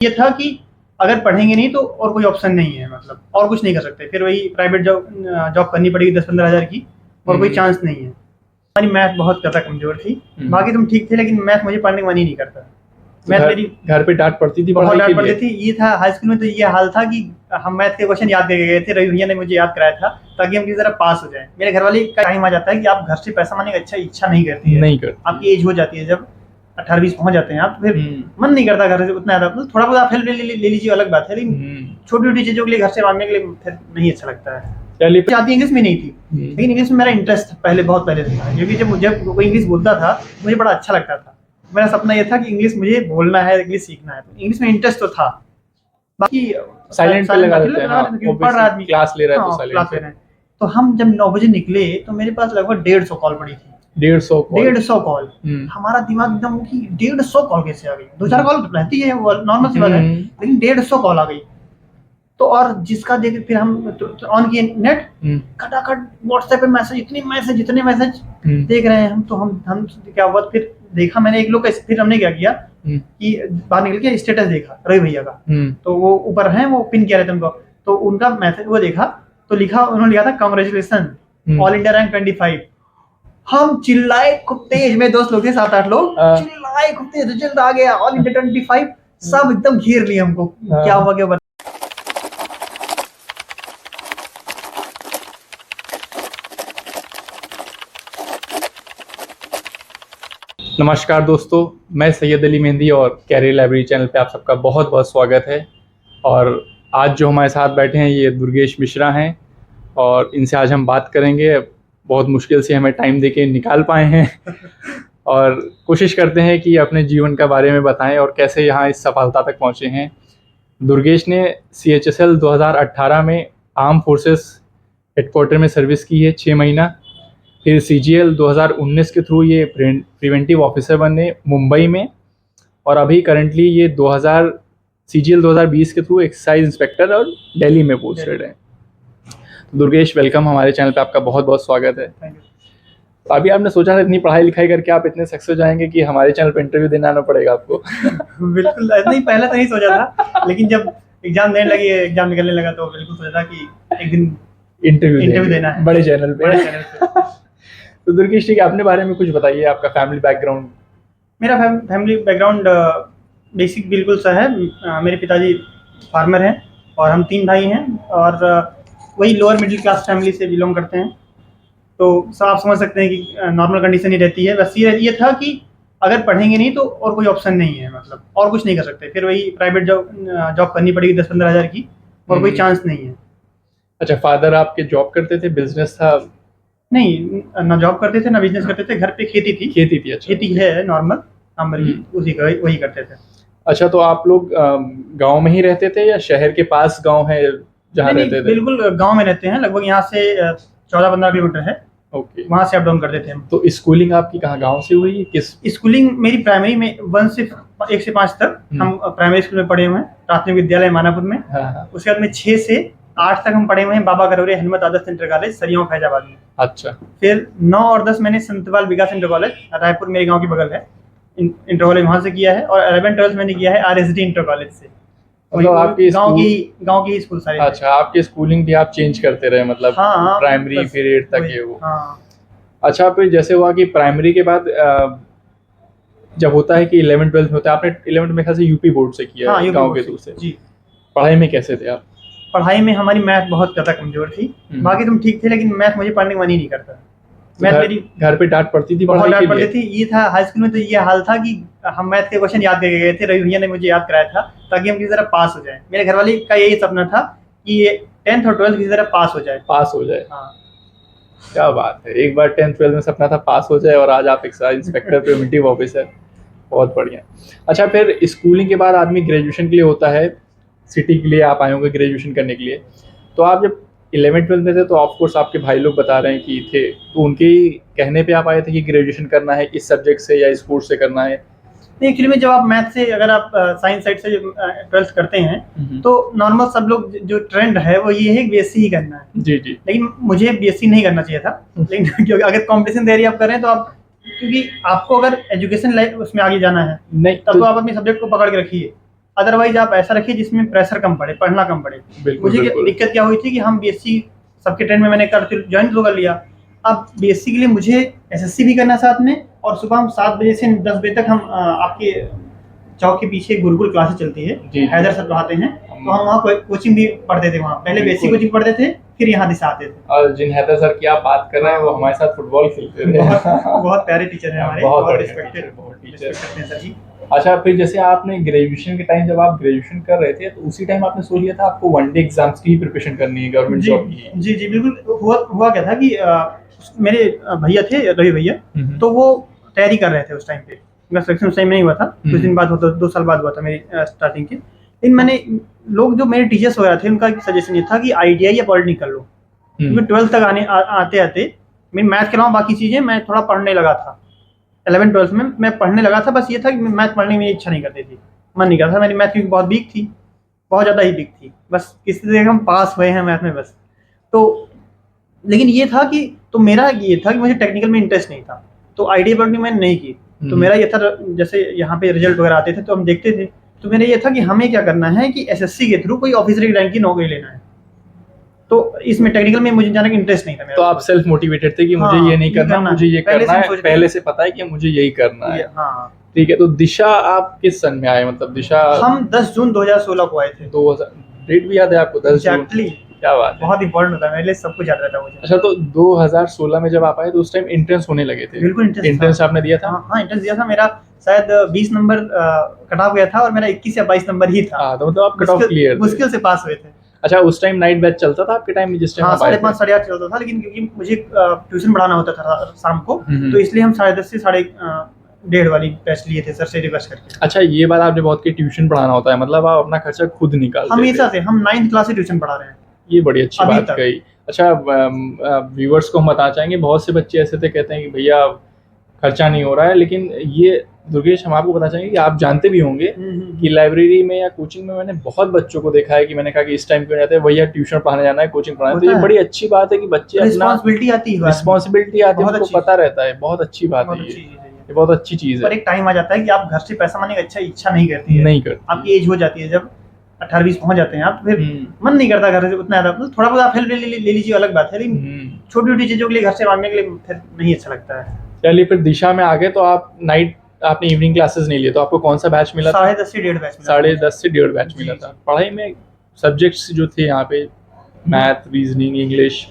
ये था कि अगर पढ़ेंगे नहीं तो और कोई ऑप्शन नहीं है, मतलब और कुछ नहीं कर सकते। फिर वही प्राइवेट जॉब करनी पड़ेगी 10-15 हज़ार की, और कोई चांस नहीं है। हमारी मैथ बहुत ज़्यादा कमज़ोर थी, बाकी तुम ठीक थे, लेकिन मैथ मुझे पढ़ने का मन ही नहीं करता। मैथ मेरी घर पे डांट पड़ती थी, बहुत डांट पड़ती थी। ये था हाई स्कूल में, तो ये हाल था कि हम मैथ के क्वेश्चन याद करके गए थे, रवि भैया ने मुझे याद कराया था ताकि हम किसी तरह पास हो जाए। मेरे घर वाले का टाइम आ जाता है कि आप घर से पैसा मांगने की इच्छा नहीं करती है, आपकी एज हो जाती है, जब 18-20 पहुंच जाते हैं आप, तो फिर मन नहीं करता घर से उतना ज्यादा। मतलब थोड़ा बहुत आप हेल्प ले लीजिए, अलग बात है, लेकिन छोटी छोटी चीजों के लिए घर से मांगने के लिए फिर नहीं अच्छा लगता है। आती इंग्लिश में नहीं थी, लेकिन इंग्लिश में मेरा इंटरेस्ट पहले बहुत पहले से था, क्योंकि जब कोई इंग्लिश बोलता था मुझे बड़ा अच्छा लगता था। मेरा सपना यह था कि इंग्लिश मुझे बोलना है, इंग्लिश सीखना है, तो इंग्लिश में इंटरेस्ट तो था। बाकी साइलेंट पे लगा देते हैं, पढ़ रहा आदमी, क्लास ले रहा है तो क्लास साइलेंट ले रहे हैं। तो हम जब 9 बजे निकले तो मेरे पास लगभग 150 कॉल पड़ी थी। 150 कॉल। हमारा दिमाग एकदम कि 150 कॉल कैसे आ गई। 2-4 कॉल रहती है, वो नॉर्मल सी बात है, लेकिन 150 कॉल आ गई। तो और जिसका देख फिर हम ऑन किए नेट, खटाखट व्हाट्सएप पे जितने मैसेज देख रहे हैं हम, तो हम क्या हुआ, फिर देखा मैंने एक लोग का, फिर हमने क्या किया कि बाहर निकल के स्टेटस देखा रवि भैया का, तो वो ऊपर है, वो पिन किया रहता है उनको, तो उनका मैसेज वो देखा, तो उन्होंने लिखा था कांग्रेचुलेशन ऑल इंडिया रैंक 25। हम चिल्लाए खूब तेज, मेरे दोस्त लोग थे 7-8 लोग, चिल्लाए खूब तेज, रिजल्ट आ गया ऑल इंडिया 25। सब एकदम घेर लिए हमको, क्या हुआ क्या। नमस्कार दोस्तों, मैं सैयद अली मेहंदी और कैरियर लाइब्रेरी चैनल पे आप सबका बहुत बहुत स्वागत है। और आज जो हमारे साथ बैठे हैं ये दुर्गेश मिश्रा हैं, और इनसे आज हम बात करेंगे। बहुत मुश्किल से हमें टाइम देके निकाल पाए हैं और कोशिश करते हैं कि अपने जीवन का बारे में बताएं और कैसे यहाँ इस सफलता तक पहुँचे हैं। दुर्गेश ने CHSL 2018 में आर्म फोर्सेस हेडक्वार्टर में सर्विस की है 6 महीना। फिर CGL 2019 के थ्रू ये प्रिवेंटिव ऑफिसर बने मुंबई में, और अभी करंटली ये CGL 2020 के थ्रू एक्साइज इंस्पेक्टर और दिल्ली में पोस्टेड है। तो दुर्गेश, वेलकम हमारे चैनल पे, आपका बहुत बहुत स्वागत है। तो अभी आपने सोचा था इतनी पढ़ाई लिखाई करके आप इतने सक्सेस हो जाएंगे कि हमारे चैनल पे इंटरव्यू देना आना पड़ेगा आपको? बिल्कुल नहीं, पहले तो नहीं सोचा था, लेकिन जब एग्जाम देने लगे, एग्जाम निकलने लगा, तो बिल्कुल सोचा था कि एक दिन इंटरव्यू देना है बड़े चैनल पे। तो दुर्गेश जी, अपने बारे में कुछ बताइए, आपका फैमिली बैकग्राउंड। मेरा फैमिली बैकग्राउंड बेसिक बिल्कुल सा है। मेरे पिताजी फार्मर हैं और हम 3 भाई हैं, और वही लोअर मिडिल क्लास फैमिली से बिलोंग करते हैं। तो सब आप समझ सकते हैं कि नॉर्मल कंडीशन ही रहती है। बस ये था कि अगर पढ़ेंगे नहीं तो और कोई ऑप्शन नहीं है, मतलब और कुछ नहीं कर सकते। फिर वही प्राइवेट जॉब करनी पड़ेगी 10-15 हज़ार की, और कोई चांस नहीं है। अच्छा, फादर आपके जॉब करते थे, बिजनेस था? नहीं, ना जॉब करते थे ना बिजनेस करते थे, घर पे खेती थी। अच्छा, खेती है नॉर्मल नंबर की, उसी का वही करते थे। अच्छा, तो आप लोग गांव में ही रहते थे या शहर के पास गांव है जहाँ रहते थे? बिल्कुल गांव में रहते हैं, लगभग यहाँ से 14-15 किलोमीटर है। ओके, वहाँ से अप डाउन करते थे हम। तो स्कूलिंग आपकी कहाँ गांव से हुई? किस स्कूलिंग मेरी प्राइमरी में 1 से 5 तक हम प्राइमरी स्कूल में पढ़े हुए हैं, प्राथमिक विद्यालय मानापुर में। उसके बाद में 6 से 8 तक हम पढ़े हुए हैं बाबा करौरे हनुमत आदर्श इंटर कॉलेज, सरियाव फैजाबाद में। अच्छा। फिर 9 और 10 मैंने संतपाल विकास इंटर कॉलेज, रायपुर मेरे गाँव के बगल है, इंटर कॉलेज वहाँ से किया है। और 11-12 मैंने किया है RSD इंटर कॉलेज से, मतलब आपके गांव की स्कूल सारे। अच्छा, आपके स्कूलिंग भी आप चेंज करते रहे, मतलब प्राइमरी फिर 8 तक है वो। अच्छा, फिर जैसे हुआ कि प्राइमरी के बाद जब होता है कि 11-12 में होता है, आपने 11 में खासे यूपी बोर्ड से किया है, गांव के दूर से जी। पढ़ाई में कैसे थे आप? पढ़ाई में हमारी मैथ बहुत ज़्यादा कमजोर थी, बाकी तुम ठीक थे, लेकिन मैथ मुझे पढ़ने का मन ही नहीं करता। मैथ मेरी घर पे डांट पड़ती थी, बहुत डांट पड़ती थी। ये था हाई स्कूल में, तो ये हाल था कि हम मैथ के क्वेश्चन याद करके गए थे, रवि भैया ने मुझे याद कराया था ताकि हम किसी तरह पास हो जाए। मेरे घर वाले का यही सपना था कि ये 10th और 12th किसी तरह पास हो जाए। हाँ, क्या बात है, एक बार 10th 12th में सपना था पास हो जाए, और आज आप एक्साइज इंस्पेक्टर प्रिवेंटिव ऑफिसर, बहुत बढ़िया। अच्छा, फिर स्कूलिंग के बाद आदमी ग्रेजुएशन के लिए होता है, सिटी के लिए आप आए होंगे ग्रेजुएशन करने के लिए। तो आप जब 11-12 में थे तो ऑफकोर्स आपके भाई लोग बता रहे हैं कि थे, तो उनके कहने पे आप आए थे कि ग्रेजुएशन करना है इस सब्जेक्ट से या स्पोर्ट्स से करना है? नहीं, एक्चुअली में जब आप मैथ से, अगर आप साइंस साइड से 12th करते हैं तो नॉर्मल सब लोग जो ट्रेंड है वो ये है कि BSc ही करना है। जी। लेकिन मुझे BSc नहीं करना चाहिए था, लेकिन क्योंकि अगर कॉम्पिटिशन तैयारी आप कर रहे हैं तो आप, क्योंकि आपको अगर एजुकेशन लाइफ उसमें आगे जाना है, नहीं तब तो आप अपने सब्जेक्ट को पकड़ के रखिए। अदरवाइज आप ऐसा रखिए जिसमें प्रेशर कम पड़े, पढ़ना कम पड़े। मुझे दिक्कत क्या हुई थी कि हम बीएससी सबके ट्रेन में मैंने ज्वाइन तो कर लिया। अब बीएससी के लिए मुझे एसएससी भी करना साथ में, और सुबह हम 7 बजे से 10 बजे तक हम आपके चौक के पीछे गुरुकुल क्लासेस चलती है, हैदर सर पढ़ाते हैं, तो हम वहाँ कोचिंग भी पढ़ते थे। वहाँ पहले बेसिक कोचिंग पढ़ते थे, फिर यहाँ दिशा आते थे। और जिन हैदर सर की आप बात कर रहे हैं वो हमारे साथ फुटबॉल खेलते थे। बहुत प्यारे टीचर हैं हमारे, बहुत रिस्पेक्टेड टीचर करते हैं सर जी। अच्छा, फिर जैसे आपने ग्रेजुएशन के टाइम जब आप ग्रेजुएशन कर रहे थे तो उसी टाइम आपने सोच लिया था आपको वनडे एग्जाम्स की प्रिपरेशन करनी है गवर्नमेंट जॉब की? जी जी बिल्कुल। हुआ क्या था कि मेरे भैया थे, रवि भैया, तो वो तैयारी कर रहे थे उस टाइम पे। मेरा सिलेक्शन उस टाइम नहीं हुआ था, कुछ दिन बाद हुआ, 2 साल बाद हुआ था मेरी स्टार्टिंग के। लेकिन मैंने लोग जो मेरे टीचर्स वगैरह थे उनका सजेशन ये था कि आईटीआई या पॉलिटेक्निक कर लो, क्योंकि 12th तक आते आते मेरी मैथ के अलावा बाकी चीज़ें मैं थोड़ा पढ़ने लगा था। 11th-12th में मैं पढ़ने लगा था, बस ये था कि मैथ पढ़ने में इच्छा नहीं करती थी, मन नहीं करता था। मेरी मैथ क्योंकि बहुत वीक थी, बहुत ज़्यादा ही वीक थी, बस किसी तरह हम पास हुए हैं मैथ में बस। तो लेकिन ये था कि तो मेरा ये था कि मुझे टेक्निकल में इंटरेस्ट नहीं था, तो आईटीआई पॉलिटेक्निक मैंने नहीं की। तो मेरा ये था, जैसे यहाँ पे रिजल्ट वगैरह आते थे तो हम देखते थे, तो मेरा ये था कि हमें क्या करना है कि एसएससी के थ्रू कोई ऑफिसर की रैंक की नौकरी लेना है। तो इसमें टेक्निकल में मुझे जाने का इंटरेस्ट नहीं था मेरा। तो आप सेल्फ मोटिवेटेड थे कि मुझे ये नहीं करना, मुझे ये करना है, पहले से पता है कि मुझे यही करना है। हाँ ठीक है। तो दिशा आप किस सन में आए? मतलब दिशा हम 10 जून 2016 को आए थे। 2000 डेट भी याद है आपको? 10 जून। क्या बात है, बहुत इंपॉर्टेंट होता है मेरे लिए, सब कुछ याद रहता है मुझे। अच्छा, तो 2016 में जब आप आए तो उस टाइम एंट्रेंस होने लगे थे? बिल्कुल एंट्रेंस आपने दिया था? हाँ एंट्रेंस दिया था। मेरा शायद 20 नंबर कट ऑफ गया था और मेरा 21 या 22 नंबर ही था। तो मतलब आप कट ऑफ क्लियर, मुश्किल से पास हुए थे। अच्छा, उस टाइम नाइट बैच चलता था आपके टाइम में जिस टाइम? हाँ 5:30 8:30 चलता था, लेकिन क्योंकि मुझे ट्यूशन पढ़ाना होता था शाम को, तो इसलिए हम 10:30 से 1:30 वाली बैच लिए थे सर से रिक्वेस्ट करके। अच्छा, ये बात आपने बहुत की, ट्यूशन पढ़ाना होता है, मतलब आप अपना खर्चा खुद निकालते? हमेशा से हम 9th क्लास से ट्यूशन पढ़ा रहे हैं। ये बड़ी अच्छी बात कही। अच्छा, व्यूअर्स को हम बताना चाहेंगे, बहुत से बच्चे ऐसे थे कहते हैं कि भैया खर्चा नहीं हो रहा है, लेकिन ये दुर्गेश हम आपको बताना चाहेंगे कि आप जानते भी होंगे कि लाइब्रेरी में या कोचिंग में मैंने बहुत बच्चों को देखा है कि मैंने कहा कि इस टाइम क्यों जाते हैं भैया, ट्यूशन पढ़ाने जाना है, कोचिंग पढ़ाना है। तो ये बड़ी अच्छी बात है कि बच्चे रिस्पॉन्सिबिलिटी आती है, उनको पता रहता है। बहुत अच्छी बात है, ये बहुत अच्छी चीज है। पर एक टाइम आ जाता है कि आप घर से पैसा मांगने की अच्छा इच्छा नहीं करती, आपकी एज हो जाती है, जब 18-20 पहुंच जाते हैं आप, फिर मन नहीं करता घर से उतना ज्यादा। थोड़ा बहुत आप हेल्प ले लीजिए, अलग बात है, लेकिन छोटी छोटी चीजों के लिए घर से मांगने के लिए फिर नहीं अच्छा लगता है। चलिए, फिर दिशा में आ गए तो आप नाइट, आपने इवनिंग क्लासेस नहीं लिए, तो आपको कौन सा बैच मिला? 10:30 से 1:30 बैच मिला। 10:30 से 1:30 बैच मिला था। पढ़ाई में सब्जेक्ट्स जो थे यहाँ पे, मैथ, रीजनिंग, इंग्लिश,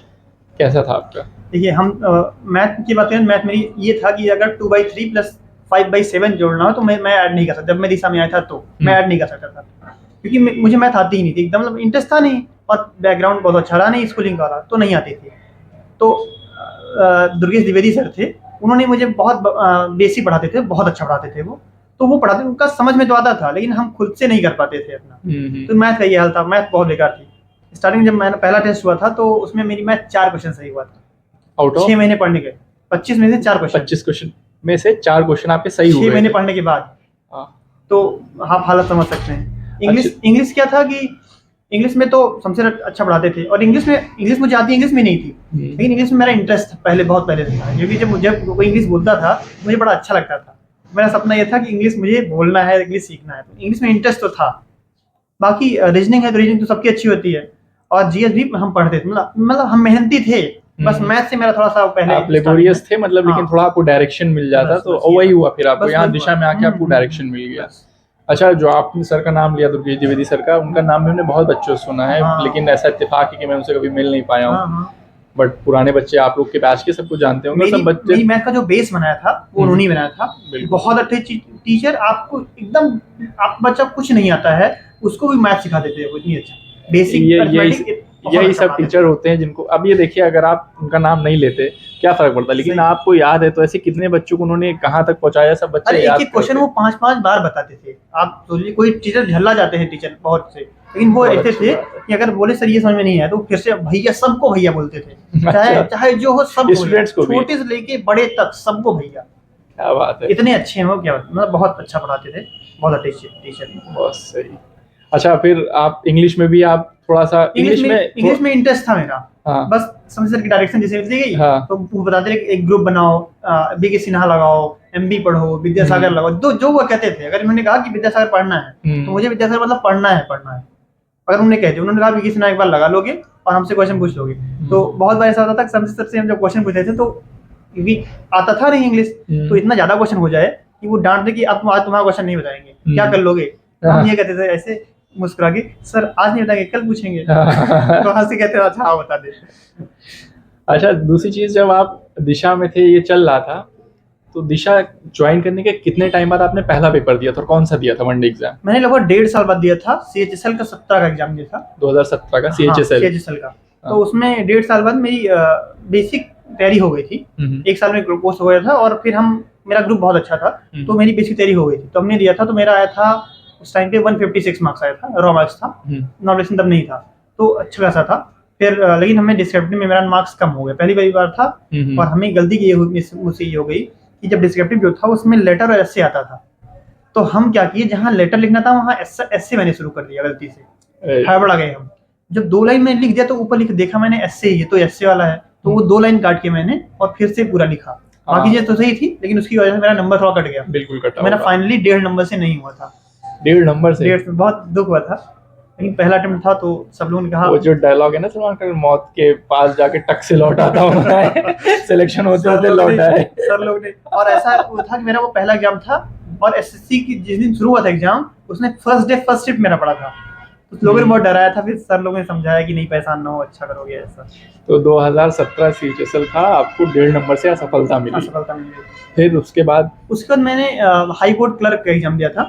कैसा था आपका? देखिए, हम मैथ की बात करें, मैथ मेरी ये था कि अगर 2/3 + 5/7 जोड़ना हो तो मैं ऐड नहीं कर सकता। जब मैं दिशा में आया था तो मैं ऐड नहीं कर सकता था, क्योंकि मुझे मैथ आती ही नहीं थी एकदम, मतलब इंटरेस्ट था नहीं, और बैकग्राउंड बहुत अच्छा रहा नहीं स्कूलिंग वाला, तो नहीं आती थी। तो दुर्गेश द्विवेदी सर थे, उन्होंने मुझे बहुत बेसिक पढ़ाते थे, बहुत अच्छा पढ़ाते थे वो, तो वो पढ़ाते, उनका समझ में तो आता था, लेकिन हम खुद से नहीं कर पाते थे अपना। तो मैथ का ये हाल था, मैथ बहुत बेकार थी। स्टार्टिंग जब मैंने पहला टेस्ट हुआ था तो उसमें मेरी मैथ 4 क्वेश्चन सही हुआ था, आउट ऑफ 6 महीने पढ़ने के 25 में से 4 क्वेश्चन, 25 क्वेश्चन में से 4 क्वेश्चन आपके सही हुए 6 महीने पढ़ने के बाद। तो आप हालत समझ सकते हैं। इंग्लिश क्या था कि इंग्लिश में तो सबसे अच्छा पढ़ाते थे, और इंग्लिश मुझे आती, इंग्लिश में नहीं थी, लेकिन इंग्लिश में मेरा इंटरेस्ट बहुत पहले से था, क्योंकि जब कोई इंग्लिश बोलता था मुझे बड़ा अच्छा लगता था। मेरा सपना यह था कि इंग्लिश मुझे बोलना है, इंग्लिश सीखना है, तो इंग्लिश में इंटरेस्ट तो था। बाकी रीजनिंग है तो रीजनिंग तो सबकी अच्छी होती है, और जीएस भी हम पढ़ते थे, मतलब हम मेहनती थे, बस मैथ से मेरा थोड़ा सा पहले आप लेबोरियस थे, मतलब लेकिन थोड़ा आपको डायरेक्शन मिल जाता, तो वही हुआ, फिर आपको यहाँ दिशा में आके आपको डायरेक्शन मिल गया। अच्छा, जो आपने सर का नाम लिया, दुर्गेश द्विवेदी सर का, उनका नाम भी हमने बहुत बच्चों से सुना है, लेकिन ऐसा इत्तेफाक है कि मैं उनसे कभी मिल नहीं पाया हूँ। बट पुराने बच्चे आप लोग के बैच के सबको जानते होंगे, सब बच्चे। मेरी मैथ का जो बेस बनाया था वो उन्होंने बनाया था, बहुत अच्छे टीचर। आपको एकदम, आप बच्चा कुछ नहीं आता है उसको भी मैथ सिखा देते हैं, इतनी अच्छा बेसिक। यही सब टीचर होते हैं जिनको, अब ये देखिए, अगर आप उनका नाम नहीं लेते क्या फर्क पड़ता, लेकिन आपको याद है तो ऐसे कितने बच्चों को उन्होंने कहाँ तक पहुंचाया, सब बच्चे याद। एक क्वेश्चन वो 5-5 बार बताते थे। आप सोचिए, कोई टीचर झल्ला जाते हैं टीचर बहुत से, लेकिन वो ऐसे थे कि अगर बोले सर ये समझ में नहीं आया तो फिर से भैया, सबको भैया बोलते थे, चाहे जो हो, सब स्टूडेंट्स को, छोटे से लेके बड़े तक सबको भैया। क्या बात है, इतने अच्छे हैं वो, क्या मतलब बहुत अच्छा पढ़ाते थे, बहुत अच्छे टीचर। बहुत सही। अच्छा, फिर आप इंग्लिश में भी आप थोड़ा सा, इंग्लिश में इंटरेस्ट था मेरा। बस समझ सर की डायरेक्शन जैसे दी गई, तो वो बताते थे एक ग्रुप बनाओ, बी के सिन्हा लगाओ, MB पढ़ो, विद्यासागर लगाओ, जो वो कहते थे। अगर इन्होंने कहा कि विद्यासागर पढ़ना है तो मुझे विद्यासागर मतलब पढ़ना है। अगर उन्होंने कह दिया, उन्होंने कहा भी किसी ना एक बार लगा लोगे और हमसे क्वेश्चन पूछ लोगे। तो बहुत बार ऐसा होता था कि शमसी सर से हम जब क्वेश्चन पूछते थे तो क्योंकि आता था नहीं इंग्लिश, तो इतना ज्यादा क्वेश्चन हो जाए कि वो डांट दे कि अब आज तुम्हारा क्वेश्चन नहीं बताएंगे, क्या कर लोगे। हम ये कहते थे ऐसे मुस्कुरा के, सर आज नहीं बताएंगे, कल पूछेंगे। तो हंसी कहते थे अच्छा बता दे। अच्छा, दूसरी चीज, जब आप दिशा में थे, ये चल रहा था, तो दिशा ज्वाइन करने के कितने टाइम बाद आपने पहला पेपर दिया था और कौन सा दिया था वनडे एग्जाम? मैंने लगभग 1.5 साल बाद दिया था। CHSL का 17 का एग्जाम दिया था, 2017 का CHSL का। तो उसमें 1.5 साल बाद मेरी बेसिक तैयारी हो गई थी। 1 साल में कोर्स हो गया था और फिर मेरा ग्रुप बहुत अच्छा था, तो मेरी बेसिक तैयारी हो गई थी। तो हमने दिया था, तो मेरा आया था उस टाइम पे 156 मार्क्स आया था, रॉ मार्क्स था, नॉलेज तब नहीं था, तो अच्छा खासा था। फिर लेकिन हमें डिस्क्रिप्टिव में मेरा मार्क्स कम हो गया, पहली बार था। और हमें गलती की मुझसे ये हो गई कि जब डिस्क्रिप्टिव जो था उसमें लेटर और एस्से आता था, तो हम क्या किए, जहाँ लेटर लिखना था वहाँ एस्से मैंने शुरू कर दिया गलती से, हड़बड़ा गए हम। जब 2 लाइन में लिख दिया तो ऊपर लिख देखा मैंने एस्से, ये तो एस्से वाला है, तो वो 2 लाइन काट के मैंने और फिर से पूरा लिखा। बाकी चीज तो सही थी, लेकिन उसकी वजह से मेरा नंबर थोड़ा कट गया। बिल्कुल कटा, मेरा फाइनली 1.5 नंबर से नहीं हुआ था। 1.5 नंबर से? 1.5 बहुत दुख हुआ था, लेकिन पहला अटेम्प्ट था तो सब लोगों ने कहा, वो जो डायलॉग है ना सलमान खान, मौत के पास जाके टक से लौट आता हूँ मैं, सिलेक्शन होते लौटा है सर लोग ने। और ऐसा वो था कि मेरा वो पहला एग्जाम था और SSC की जिस दिन शुरू हुआ था एग्जाम, उसने फर्स्ट डे फर्स्ट शिफ्ट मेरा पड़ा था। कुछ लोगों ने बहुत डराया था, फिर सर लोगों ने समझाया कि नहीं परेशान ना हो, अच्छा करोगे ऐसा। तो 2017 CHSL था, आपको 1.5 नंबर से असफलता मिली। फिर उसके बाद मैंने हाई कोर्ट क्लर्क का एग्जाम दिया था।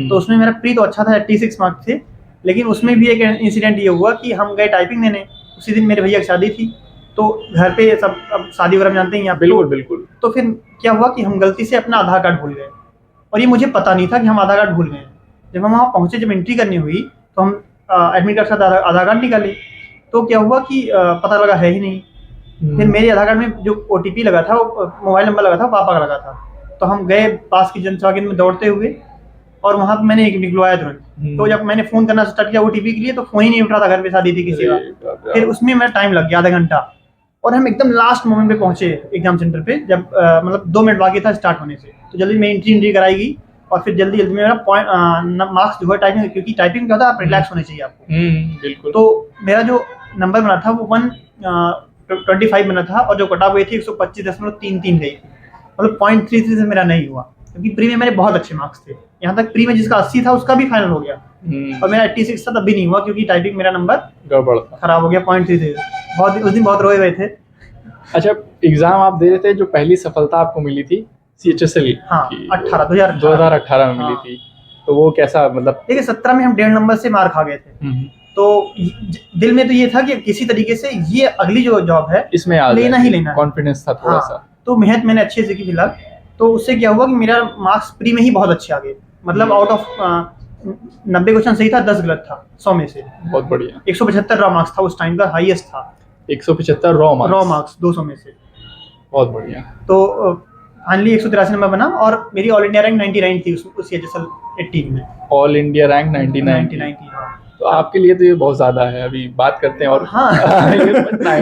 तो उसमें मेरा प्री तो अच्छा था, 86 मार्क्स थे, लेकिन उसमें भी एक इंसिडेंट ये हुआ कि हम गए टाइपिंग देने, उसी दिन मेरे भैया की शादी थी, तो घर पे सब, अब शादी वगैरह जानते हैं आप। बिल्कुल। तो फिर क्या हुआ कि हम गलती से अपना आधार कार्ड भूल गए, और ये मुझे पता नहीं था कि हम आधार कार्ड भूल गए। जब हम वहाँ पहुँचे, जब एंट्री करनी हुई, तो हम एडमिट कार्ड के साथ आधार कार्ड निकाले, तो क्या हुआ कि पता लगा है ही नहीं। फिर मेरे आधार कार्ड में जो OTP लगा था, वो मोबाइल नंबर लगा था, पापा का लगा था। तो हम गए पास की जनता केंद्र में दौड़ते हुए, और वहाँ पे मैंने एक निकलवाया तुरंत। तो जब मैंने फोन करना स्टार्ट किया OTP के लिए, तो फोन ही नहीं उठ रहा था, घर पे शादी थी किसी का। फिर उसमें मेरा टाइम लग गया आधा घंटा, और हम एकदम लास्ट मोमेंट पे पहुंचे एग्जाम सेंटर पे, जब मतलब 2 मिनट बाकी था स्टार्ट होने से। तो जल्दी मेरी एंट्री कराई गई, और फिर जल्दी में मेरा मार्क्स जो है टाइपिंग, क्योंकि टाइपिंग क्या होता है, आप रिलैक्स होने चाहिए आपको। बिल्कुल। तो मेरा जो नंबर बना था वो 125 बना था, और जो कट ऑफ गई थी 125.33 गई थी, मतलब 0.33 से मेरा नहीं हुआ, क्योंकि प्री में मेरे बहुत अच्छे मार्क्स थे। यहाँ तक प्री में जिसका 80 था उसका भी फाइनल हो गया, और मेरा 86 था तब भी नहीं हुआ, क्योंकि टाइपिंग मेरा नंबर गड़बड़ था, खराब हो गया 0.33। बहुत उस दिन बहुत रोए हुए थे। अच्छा, एग्जाम आप दे रहे थे, जो पहली सफलता आपको मिली थी CHSL हाँ, की 2018 में मिली थी, तो वो कैसा, मतलब देखिए 17 में हम 1.5 नंबर से मार खा गए थे। तो दिल में तो ये था कि किसी तरीके से ये अगली जो जॉब है इसमें लेना ही लेना, कॉन्फिडेंस था थोड़ा सा। तो मेहनत मैंने अच्छे से की फिलहाल। तो उससे क्या हुआ कि मेरा मार्क्स प्री में ही बहुत अच्छे आ गए, मतलब आउट ऑफ 90 क्वेश्चन सही था, 10 गलत था 100 में से। बहुत बढ़िया। 175 रॉ मार्क्स था, उस टाइम का हाईएस्ट था। 175 रॉ मार्क्स 200 में से। बहुत बढ़िया। तो फाइनली 183 नंबर बना, और मेरी ऑल इंडिया रैंक 99 थी उस CHSL 18 में। ऑल इंडिया रैंक 99 थी। हाँ, तो आपके लिए तो ये बहुत ज्यादा है। अभी बात करते हैं और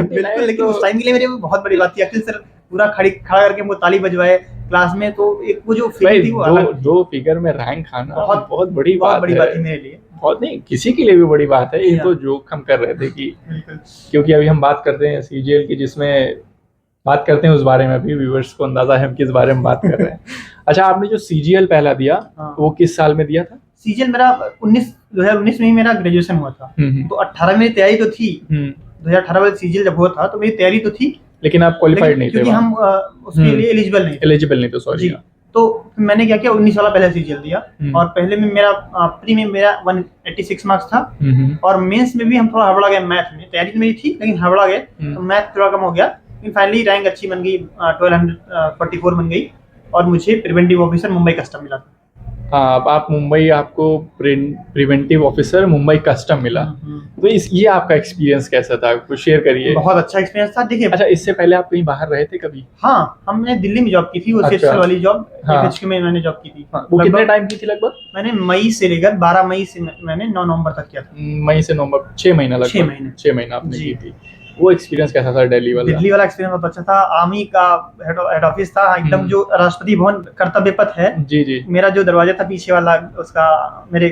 बिल्कुल, लेकिन उस टाइम के लिए मेरे लिए बहुत बड़ी बात थी। अखिल सर पूरा खड़ा करके वो ताली बजवाए क्लास में, तो एक वो जो फीलिंग थी, वो जो फिगर में रैंक खाना बहुत बड़ी बात थी मेरे लिए। बहुत नहीं, किसी के लिए भी बड़ी बात है। ये तो जोक हम कर रहे थे कि क्योंकि अभी हम बात करते हैं CGL की, जिसमें बात करते हैं उस बारे में, अभी व्यूअर्स को अंदाजा है हम किस बारे में बात कर रहे हैं। अच्छा, आपने जो CGL पहला दिया, वो किस साल में दिया था? CGL मेरा 2019 में ही मेरा ग्रेजुएशन हुआ था, तो 18 में तैयारी तो थी। 2018 में CGL जब हुआ था तो मेरी तैयारी तो थी, लेकिन आप क्वालिफाइड नहीं थे, क्योंकि हम उसके लिए एलिजिबल नहीं थे, सॉरी। तो मैंने क्या किया, 19 वाला पहले CGL दिया, और पहले में मेरा प्री में मेरा 186 मार्क्स था, और मेंस में भी हम थोड़ा हड़बड़ा गए मैथ में। तैयारी तो मेरी थी, लेकिन हड़बड़ा गए, तो मैथ थोड़ा कम हो गया। लेकिन फाइनली रैंक अच्छी बन गई, 1244 बन गई, और मुझे प्रिवेंटिव ऑफिसर मुंबई कस्टम मिला। हाँ, आप मुंबई, आपको प्रिवेंटिव ऑफिसर मुंबई कस्टम मिला। तो ये आपका एक्सपीरियंस कैसा था, कुछ शेयर करिए। बहुत अच्छा एक्सपीरियंस था। देखिए, अच्छा, इससे पहले आप कहीं बाहर रहे थे कभी? हाँ, हमने दिल्ली में जॉब की थी, वो CHSL वाली जॉब, FHQ में मैंने जॉब की थी। वो कितने टाइम की थी लगभग? मैंने मई से लेकर 12 मई से मैंने 9 नवंबर तक किया था। मई से नवंबर, 6 महीना लगभग। 6 महीना 6 महीना आपने की थी। वो एक्सपीरियंस कैसा था दिल्ली वाला? दिल्ली वाला एक्सपीरियंस बहुत अच्छा था। आर्मी का हेड ऑफिस था एकदम, जो राष्ट्रपति भवन कर्तव्य पथ है। जी जी। मेरा जो दरवाजा था पीछे वाला उसका, मेरे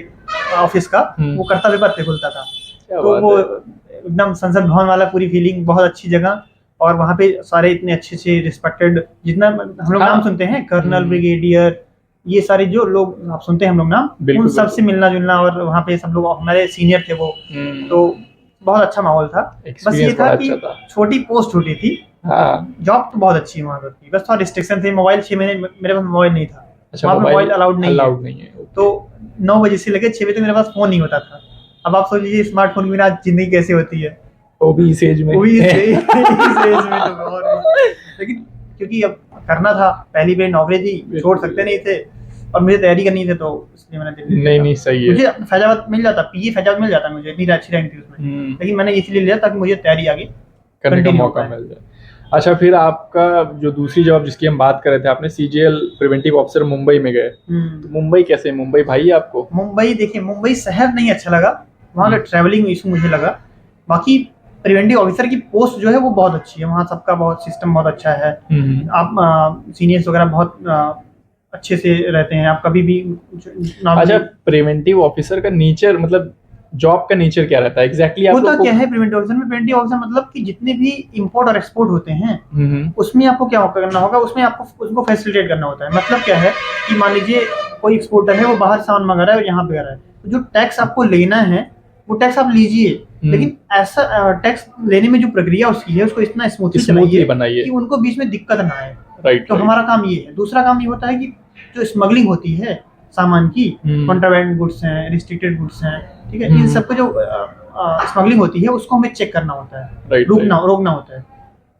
ऑफिस का, वो कर्तव्य पथ पे खुलता था। तो वो एकदम संसद भवन वाला पूरी फीलिंग, बहुत अच्छी जगह। और वहाँ पे सारे इतने अच्छे से रिस्पेक्टेड, जितना हम लोग नाम सुनते हैं, कर्नल, ब्रिगेडियर, ये सारे जो लोग आप सुनते हैं हम लोग नाम, उन सबसे मिलना जुलना। और वहाँ पे सब लोग हमारे सीनियर थे वो, तो बहुत अच्छा माहौल था। बस ये था कि छोटी पोस्ट छोटी थी। जॉब तो बहुत अच्छी वहाँ पर थी, बस थोड़ा रिस्ट्रिक्शन थे। मोबाइल 6 महीने मेरे पास मोबाइल नहीं था। अच्छा, वहाँ पे मोबाइल अलाउड नहीं है। तो 9 बजे से लेकर 6 बजे तक मेरे पास फोन नहीं होता था। अब आप सोच लीजिए स्मार्टफोन के बिना जिंदगी कैसे होती है, वो भी इस एज में। लेकिन क्योंकि अब करना था, पहली बार नौकरी थी, छोड़ सकते नहीं थे, और मुझे तैयारी करनी थी, तो इसलिए मैंने दिल्ली नहीं सही है। मुझे फैजाबाद मिल जाता, पीजी फैजाबाद मिल जाता मुझे, इतनी अच्छी रैंक थी उसमें, लेकिन मैंने इसलिए लिया ताकि मुझे तैयारी आगे करने का मौका मिल जाए। अच्छा, फिर आपका जो दूसरी जॉब जिसकी हम बात कर रहे थे, आपने सीजीएल प्रिवेंटिव ऑफिसर मुंबई में गए। तो मुंबई कैसे, मुंबई भाई है आपको? मुंबई देखिए, मुंबई शहर नहीं अच्छा लगा, वहाँ का ट्रैवलिंग इशू मुझे लगा। बाकी प्रिवेंटिव ऑफिसर की पोस्ट जो है वो बहुत अच्छी है, वहाँ सबका बहुत सिस्टम बहुत अच्छा है। आप सीनियर्स वगैरह बहुत अच्छे से रहते हैं, आप कभी भी। अच्छा, प्रिवेंटिव ऑफिसर का नेचर, मतलब जॉब का नेचर क्या रहता है एग्जैक्टली? होता क्या है प्रिवेंटिव ऑफिसर में? प्रिवेंटिव ऑफिसर मतलब कि जितने भी इंपोर्ट और एक्सपोर्ट होते हैं, उसमें आपको क्या करना होगा, उसमें आपको उसको फैसिलिटेट करना होता है। मतलब क्या है कि मान लीजिए कोई एक्सपोर्टर है, वो बाहर सामान मंगा रहा है और यहाँ पे आ रहा है, तो जो टैक्स आपको लेना है वो टैक्स आप लीजिए, लेकिन ऐसा टैक्स लेने में जो प्रक्रिया उसकी है, उसको इतना स्मूथली बनाइए कि उनको बीच में दिक्कत ना आए। तो हमारा काम ये है। दूसरा काम ये होता है कि जो स्मगलिंग होती है सामान की, कॉन्ट्राबैंड गुड्स हैं, रिस्ट्रिक्टेड गुड्स हैं, ठीक है, इन सबको जो स्मगलिंग होती है उसको हमें चेक करना होता है, रोकना होता है।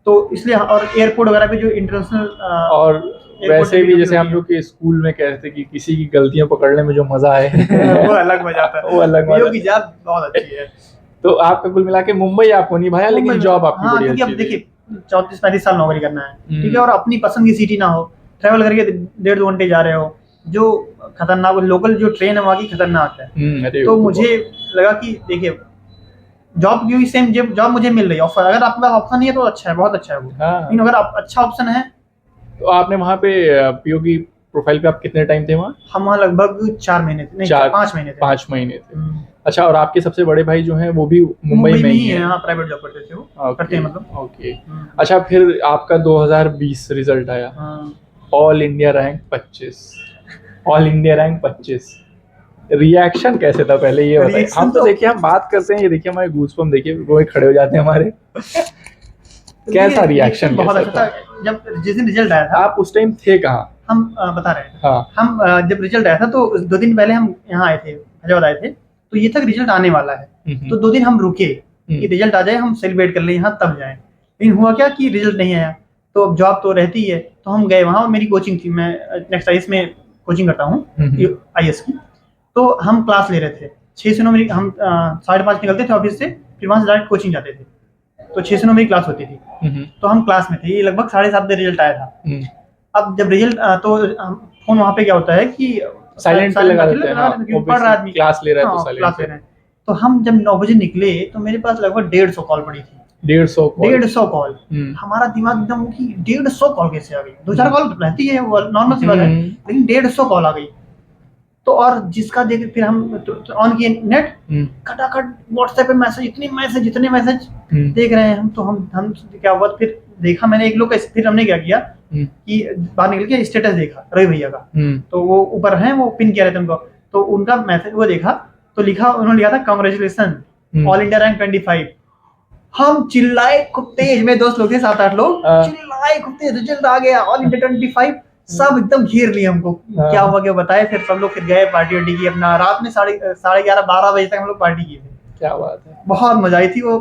तो इसलिए, और एयरपोर्ट वगैरह पे जो इंटरनेशनल, और वैसे भी जैसे हम लोग के स्कूल में कहते थे कि किसी की गलतियां पकड़ने में जो मजा है वो अलग मजा आता है, वो अलग मजा की जात बहुत अच्छी है। तो आपका कुल मिला के मुंबई आपको नहीं भाया, लेकिन जॉब आपकी बड़ी अच्छी थी। देखिए 34-35 साल नौकरी करना है, ठीक है, और अपनी पसंद की सिटी ना हो, ट्रैवल करके 1.5-2 घंटे जा रहे हो, जो खतरनाक, लोकल जो ट्रेन है वहाँ की खतरनाक है। तो मुझे लगा कि देखिए जॉब की सेम जॉब मुझे मिल रही है, ऑफर, अगर आपके पास ऑप्शन नहीं है तो अच्छा है, बहुत अच्छा है वो। लेकिन अगर आप अच्छा ऑप्शन है तो आपने वहाँ पे पीओ की प्रोफाइल पे आप कितने टाइम थे वहाँ? हम वहाँ लगभग 4 महीने थे, नहीं 5 महीने थे। 5 महीने थे। अच्छा, और आपके सबसे बड़े भाई जो हैं वो भी मुंबई में ही है? हाँ, प्राइवेट जॉब करते थे वो, करते हैं मतलब। ओके। अच्छा, फिर आपका 2020 रिजल्ट आया, all India rank 25, all India rank 25। Reaction कैसे था पहले ये बताइए। हम तो देखिए, हम बात करते हैं, ये देखिए हमारे गूज़बम्प देखिए रोए खड़े हो जाते हैं हमारे। कैसा रिएक्शन? बहुत अच्छा था। जब जिस दिन रिजल्ट आया था, आप उस टाइम थे कहाँ? हम बता रहे हैं। हाँ। हम जब रिजल्ट आया था तो 2 दिन पहले हम यहाँ आए थे, फैजाबाद आए थे, तो ये तक रिजल्ट आने वाला है, तो 2 दिन हम रुके कि रिजल्ट आ जाए, हम सेलिब्रेट कर ले यहाँ, तब जाए। लेकिन हुआ क्या कि रिजल्ट नहीं आया, तो अब जॉब तो रहती है, तो हम गए वहाँ, और मेरी कोचिंग थी, मैं नेक्स्ट आईएएस में कोचिंग करता हूँ आईएएस की। तो हम क्लास ले रहे थे 6 से 9 मेरी, हम 5:30 निकलते थे ऑफिस से, फिर वहाँ से डायरेक्ट कोचिंग जाते थे, तो 6 से 9 मेरी क्लास होती थी। तो हम क्लास में थे, ये लगभग 7:30 बजे रिजल्ट आया था। अब जब रिजल्ट, तो फोन वहाँ पे क्या होता है कि साइलेंट पे लगा देते हैं, पढ़ रहा आदमी, क्लास ले रहा है तो साइलेंट क्लास ले रहे हैं। तो हम जब 9 बजे निकले तो मेरे पास लगभग 150 कॉल पड़ी थी। 150 कॉल। हमारा दिमाग एकदम कि 150 कॉल कैसे आ गई? 2-4 कॉल रहती है, वो नॉर्मल सी बात है, लेकिन 150 कॉल आ गई। तो और जिसका देख, फिर हम ऑन किए नेट, खटाखट व्हाट्सएप पे जितने मैसेज देख रहे हैं हम, तो हम क्या हुआ, फिर देखा मैंने एक लोग का, फिर हमने क्या किया कि बाहर निकल के स्टेटस देखा रवि भैया का, तो वो ऊपर है, वो पिन किया रहता उनको, तो उनका मैसेज वो देखा, तो उन्होंने लिखा था कांग्रेचुलेशन ऑल इंडिया रैंक 25। हम चिल्लाए खूब तेज, मेरे दोस्त लोग थे 7-8 लोग, चिल्लाए खूब तेज, रिजल्ट आ गया ऑल इंडिया 25। सब एकदम घेर लिए हमको, क्या हुआ क्या बताए। फिर सब लोग फिर गए, पार्टी वार्टी की अपना, रात में 11:30-12 बजे तक हम लोग पार्टी किए थे। क्या बात है, बहुत मजा आई थी वो,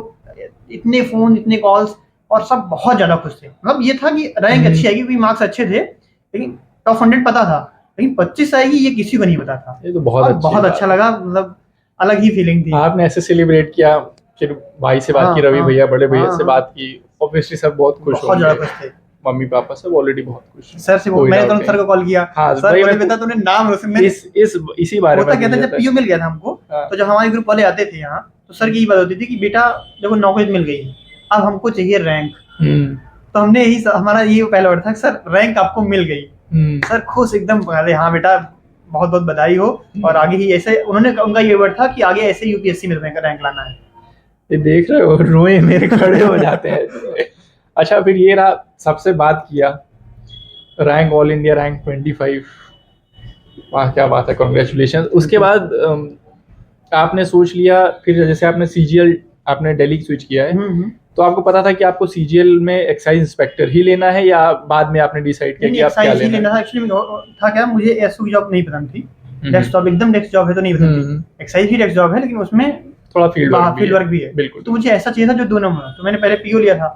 इतने फोन, इतने कॉल्स, और सब बहुत ज्यादा खुश थे। मतलब ये था कि रैंक अच्छी आएगी, क्योंकि मार्क्स अच्छे थे, लेकिन टॉप 100 पता था, लेकिन 25 आएगी ये किसी को नहीं पता था। ये तो बहुत अच्छा लगा, मतलब अलग ही फीलिंग थी। आपने ऐसे सेलिब्रेट किया, फिर भाई से बात की, रवि भैया बड़े भैया से बात की, ऑब्वियसली सब बहुत खुश, बहुत ज्यादा खुश थे, मम्मी पापा सब ऑलरेडी बहुत खुश। सर से मैंने तुरंत सर को कॉल किया, सर मुझे पता तूने नाम इसी बारे में कहता, जब पीयू मिल गया था हमको, तो जब हमारे ग्रुप वाले आते थे यहाँ, तो सर की ये बात होती थी कि बेटा देखो नौकरी मिल गई, अब हमको चाहिए रैंक। तो हमने यही हमारा ये पहला वर्ड था, सर रैंक आपको मिल गई। सर खुश एकदम, अरे हाँ बेटा बहुत बहुत बधाई हो, और आगे ही ऐसे उनका ये वर्ड था कि आगे ऐसे यूपीएससी में रैंक लाना है। ये देख रहे हो, रोए मेरे खड़े हो जाते हैं। अच्छा, फिर ये रहा, सबसे बात किया रैंक, ऑल इंडिया रैंक 25, वाह क्या बात है, कॉन्ग्रेचुलेशन। उसके बाद आपने सोच लिया, फिर जैसे आपने सीजीएल, आपने दिल्ली स्विच किया है, तो आपको पता था कि आपको सीजीएल में एक्साइज इंस्पेक्टर ही लेना है, या बाद में आपने डिसाइड किया कि आप क्या लेना है? एक्चुअली था क्या, मुझे एसओ की जॉब नहीं पसंद थी, डेस्क जॉब एकदम डेस्क जॉब है तो नहीं पसंद थी। एक्साइज भी डेस्क जॉब है, लेकिन उसमें थोड़ा फील्ड वर्क भी है। बिल्कुल। तो मुझे ऐसा चाहिए था जो दो नंबर। तो मैंने पहले पीओ लिया था,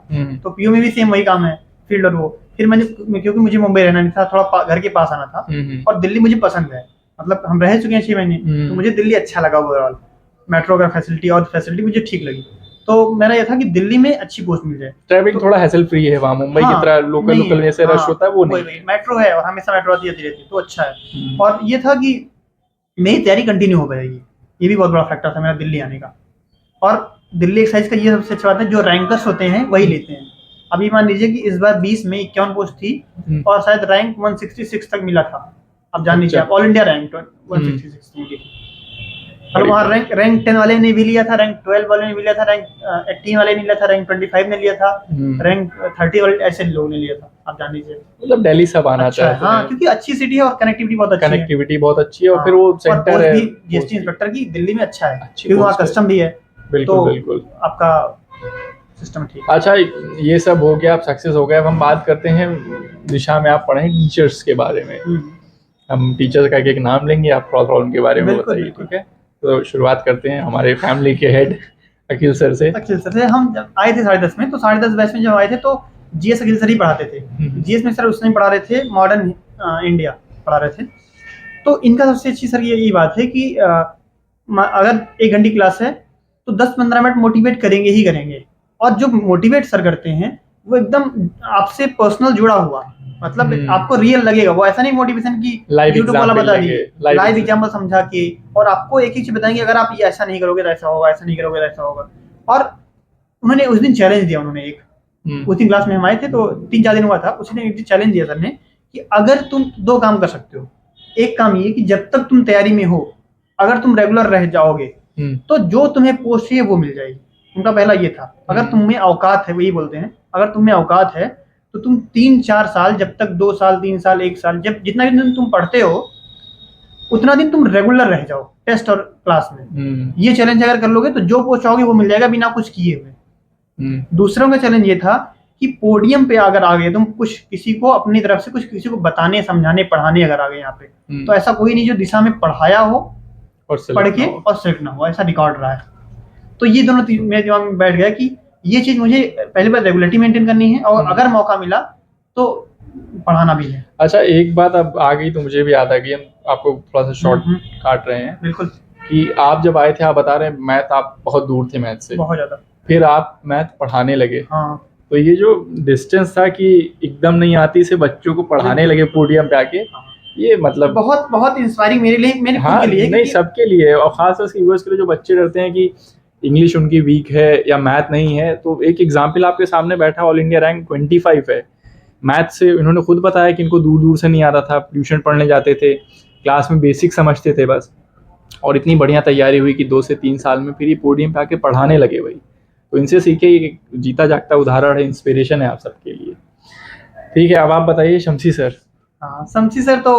तो पीओ में भी सेम वही काम है, फील्ड और वो। फिर मैंने, क्योंकि मुझे मुंबई रहना नहीं था, थोड़ा घर के पास आना था, और दिल्ली मुझे पसंद है, मतलब हम रह चुके हैं 6 महीने, तो मुझे दिल्ली अच्छा लगा ओवरऑल। मेट्रो का फैसिलिटी और फैसिलिटी मुझे ठीक लगी। तो मेरा ये था कि दिल्ली में अच्छी पोस्ट मिल जाए। ट्रैवलिंग थोड़ा हैसल फ्री है वहाँ, मुंबई की तरह लोकल जैसे रश होता है वो नहीं। मेट्रो है और हमेशा मेट्रो आती रहती है, तो अच्छा है। और ये था कि मेरी तैयारी कंटिन्यू हो पाएगी, ये भी बहुत बड़ा फैक्टर था मेरा दिल्ली आने का। और दिल्ली एक्साइज का ये सबसे अच्छी बात है, जो रैंकर्स होते हैं वही लेते हैं। अभी मान लीजिए कि इस बार 20 में 51 पोस्ट थी, और शायद रैंक 166 तक मिला था। अब जान लीजिए, ऑल इंडिया रैंक 166 मिली। और वहाँ रैंक 10 वाले ने भी लिया था, रैंक 12 वाले ने भी लिया था, रैंक 18 वाले ने लिया था, रैंक 25 ने लिया था, रैंक 30 वाले ऐसे लोगों ने लिया था। आप जान लीजिए, मतलब दिल्ली सब आना चाहिए। हाँ, क्योंकि अच्छी सिटी है और कनेक्टिविटी बहुत अच्छी है, और फिर वो सेंटर है जीएसटी इंस्पेक्टर की दिल्ली में अच्छा है, क्योंकि वहाँ कस्टम भी है। बिल्कुल आपका सिस्टम ठीक। अच्छा, ये सब हो गया, आप सक्सेस हो गए। अब हम बात करते हैं दिशा में आप पढ़े टीचर्स के बारे में। हम टीचर्स का एक नाम लेंगे, आप थोड़ा उनके बारे में बताइए, ठीक है? तो शुरुआत करते हैं हमारे फैमिली के हेड अखिल सर से। हम जब आए थे 10:30 में, तो 10:30 बैच में जब आए थे तो जीएस अखिल सर ही पढ़ाते थे। जीएस में सर उसने पढ़ा रहे थे, मॉडर्न इंडिया पढ़ा रहे थे। तो इनका सबसे अच्छी सर यही बात है कि अगर 1 घंटे क्लास है तो 10-15 मिनट मोटिवेट करेंगे ही करेंगे। और जो मोटिवेट सर करते हैं वो एकदम आपसे पर्सनल जुड़ा हुआ, मतलब आपको रियल लगेगा। वो ऐसा नहीं मोटिवेशन की यूट्यूब वाला बता दिए, लाइव एग्जाम्पल समझा के, और आपको एक चीज बताएंगे, अगर आप ये ऐसा नहीं करोगे तो ऐसा होगा, ऐसा नहीं करोगे तो ऐसा होगा। और उन्होंने उस दिन चैलेंज दिया, उन्होंने उस दिन क्लास में हम आए थे तो 3-4 दिन हुआ था, उसने एक दिन चैलेंज दिया सर ने कि अगर तुम 2 काम कर सकते हो। एक काम ये कि जब तक तुम तैयारी में हो, अगर तुम रेगुलर रह जाओगे तो जो तुम्हें पोस्ट चाहिए वो मिल जाएगी। उनका पहला ये था, अगर तुम में औकात है, वही बोलते हैं, अगर तुम में औकात है तो तुम 3-4 साल, जब तक 2 साल 3 साल 1 साल, जब जितना दिन तुम पढ़ते हो उतना दिन तुम रेगुलर रह जाओ टेस्ट और क्लास में। ये चैलेंज अगर कर लोगे तो जो पोस्ट चाहोगे वो मिल जाएगा बिना कुछ किए हुए। दूसरों का चैलेंज ये था कि पोडियम पे अगर आ गए तुम, कुछ किसी को अपनी तरफ से कुछ किसी को बताने, समझाने, पढ़ाने अगर आ गए यहाँ पे, तो ऐसा कोई नहीं जो दिशा में पढ़ाया हो और पढ़ के और सिलेक्ट ना हो, ऐसा रिकॉर्ड रहा है। तो ये दोनों मेरे दिमाग में बैठ गया कि ये चीज मुझे पहले बार रेगुलरिटी मेंटेन करनी है, और अगर मौका मिला तो पढ़ाना भी है। अच्छा, एक बात अब आ गई तो मुझे भी याद आ गई, हम आपको थोड़ा सा शॉर्ट काट रहे हैं। बिल्कुल। कि आप जब आए थे, आप बता रहे हैं मैथ, आप बहुत दूर थे मैथ से, बहुत ज्यादा, फिर आप मैथ पढ़ाने लगे। हाँ। तो ये जो डिस्टेंस था कि एकदम नहीं आती से बच्चों को पढ़ाने लगे पोडियम पे आके, ये मतलब बहुत बहुत इंस्पायरिंग मेरे लिए, मेरे खुद के लिए नहीं, सबके लिए, और खासतौर से यूएस के लिए जो बच्चे डरते हैं कि इंग्लिश उनकी वीक है या मैथ नहीं है। तो एक एग्जाम्पल आपके सामने बैठा, ऑल इंडिया रैंक 25 है मैथ से। इन्होंने खुद बताया कि इनको दूर दूर से नहीं आता था, ट्यूशन पढ़ने जाते थे, क्लास में बेसिक समझते थे बस, और इतनी बढ़िया तैयारी हुई कि 2 से 3 साल में फिर ये पोडियम पे आके पढ़ाने लगे भाई। तो इनसे सीखे, एक जीता जागता उदाहरण है, इंस्पिरेशन है आप सबके लिए। ठीक है, अब आप बताइए शमसी सर। हाँ, शमसी सर तो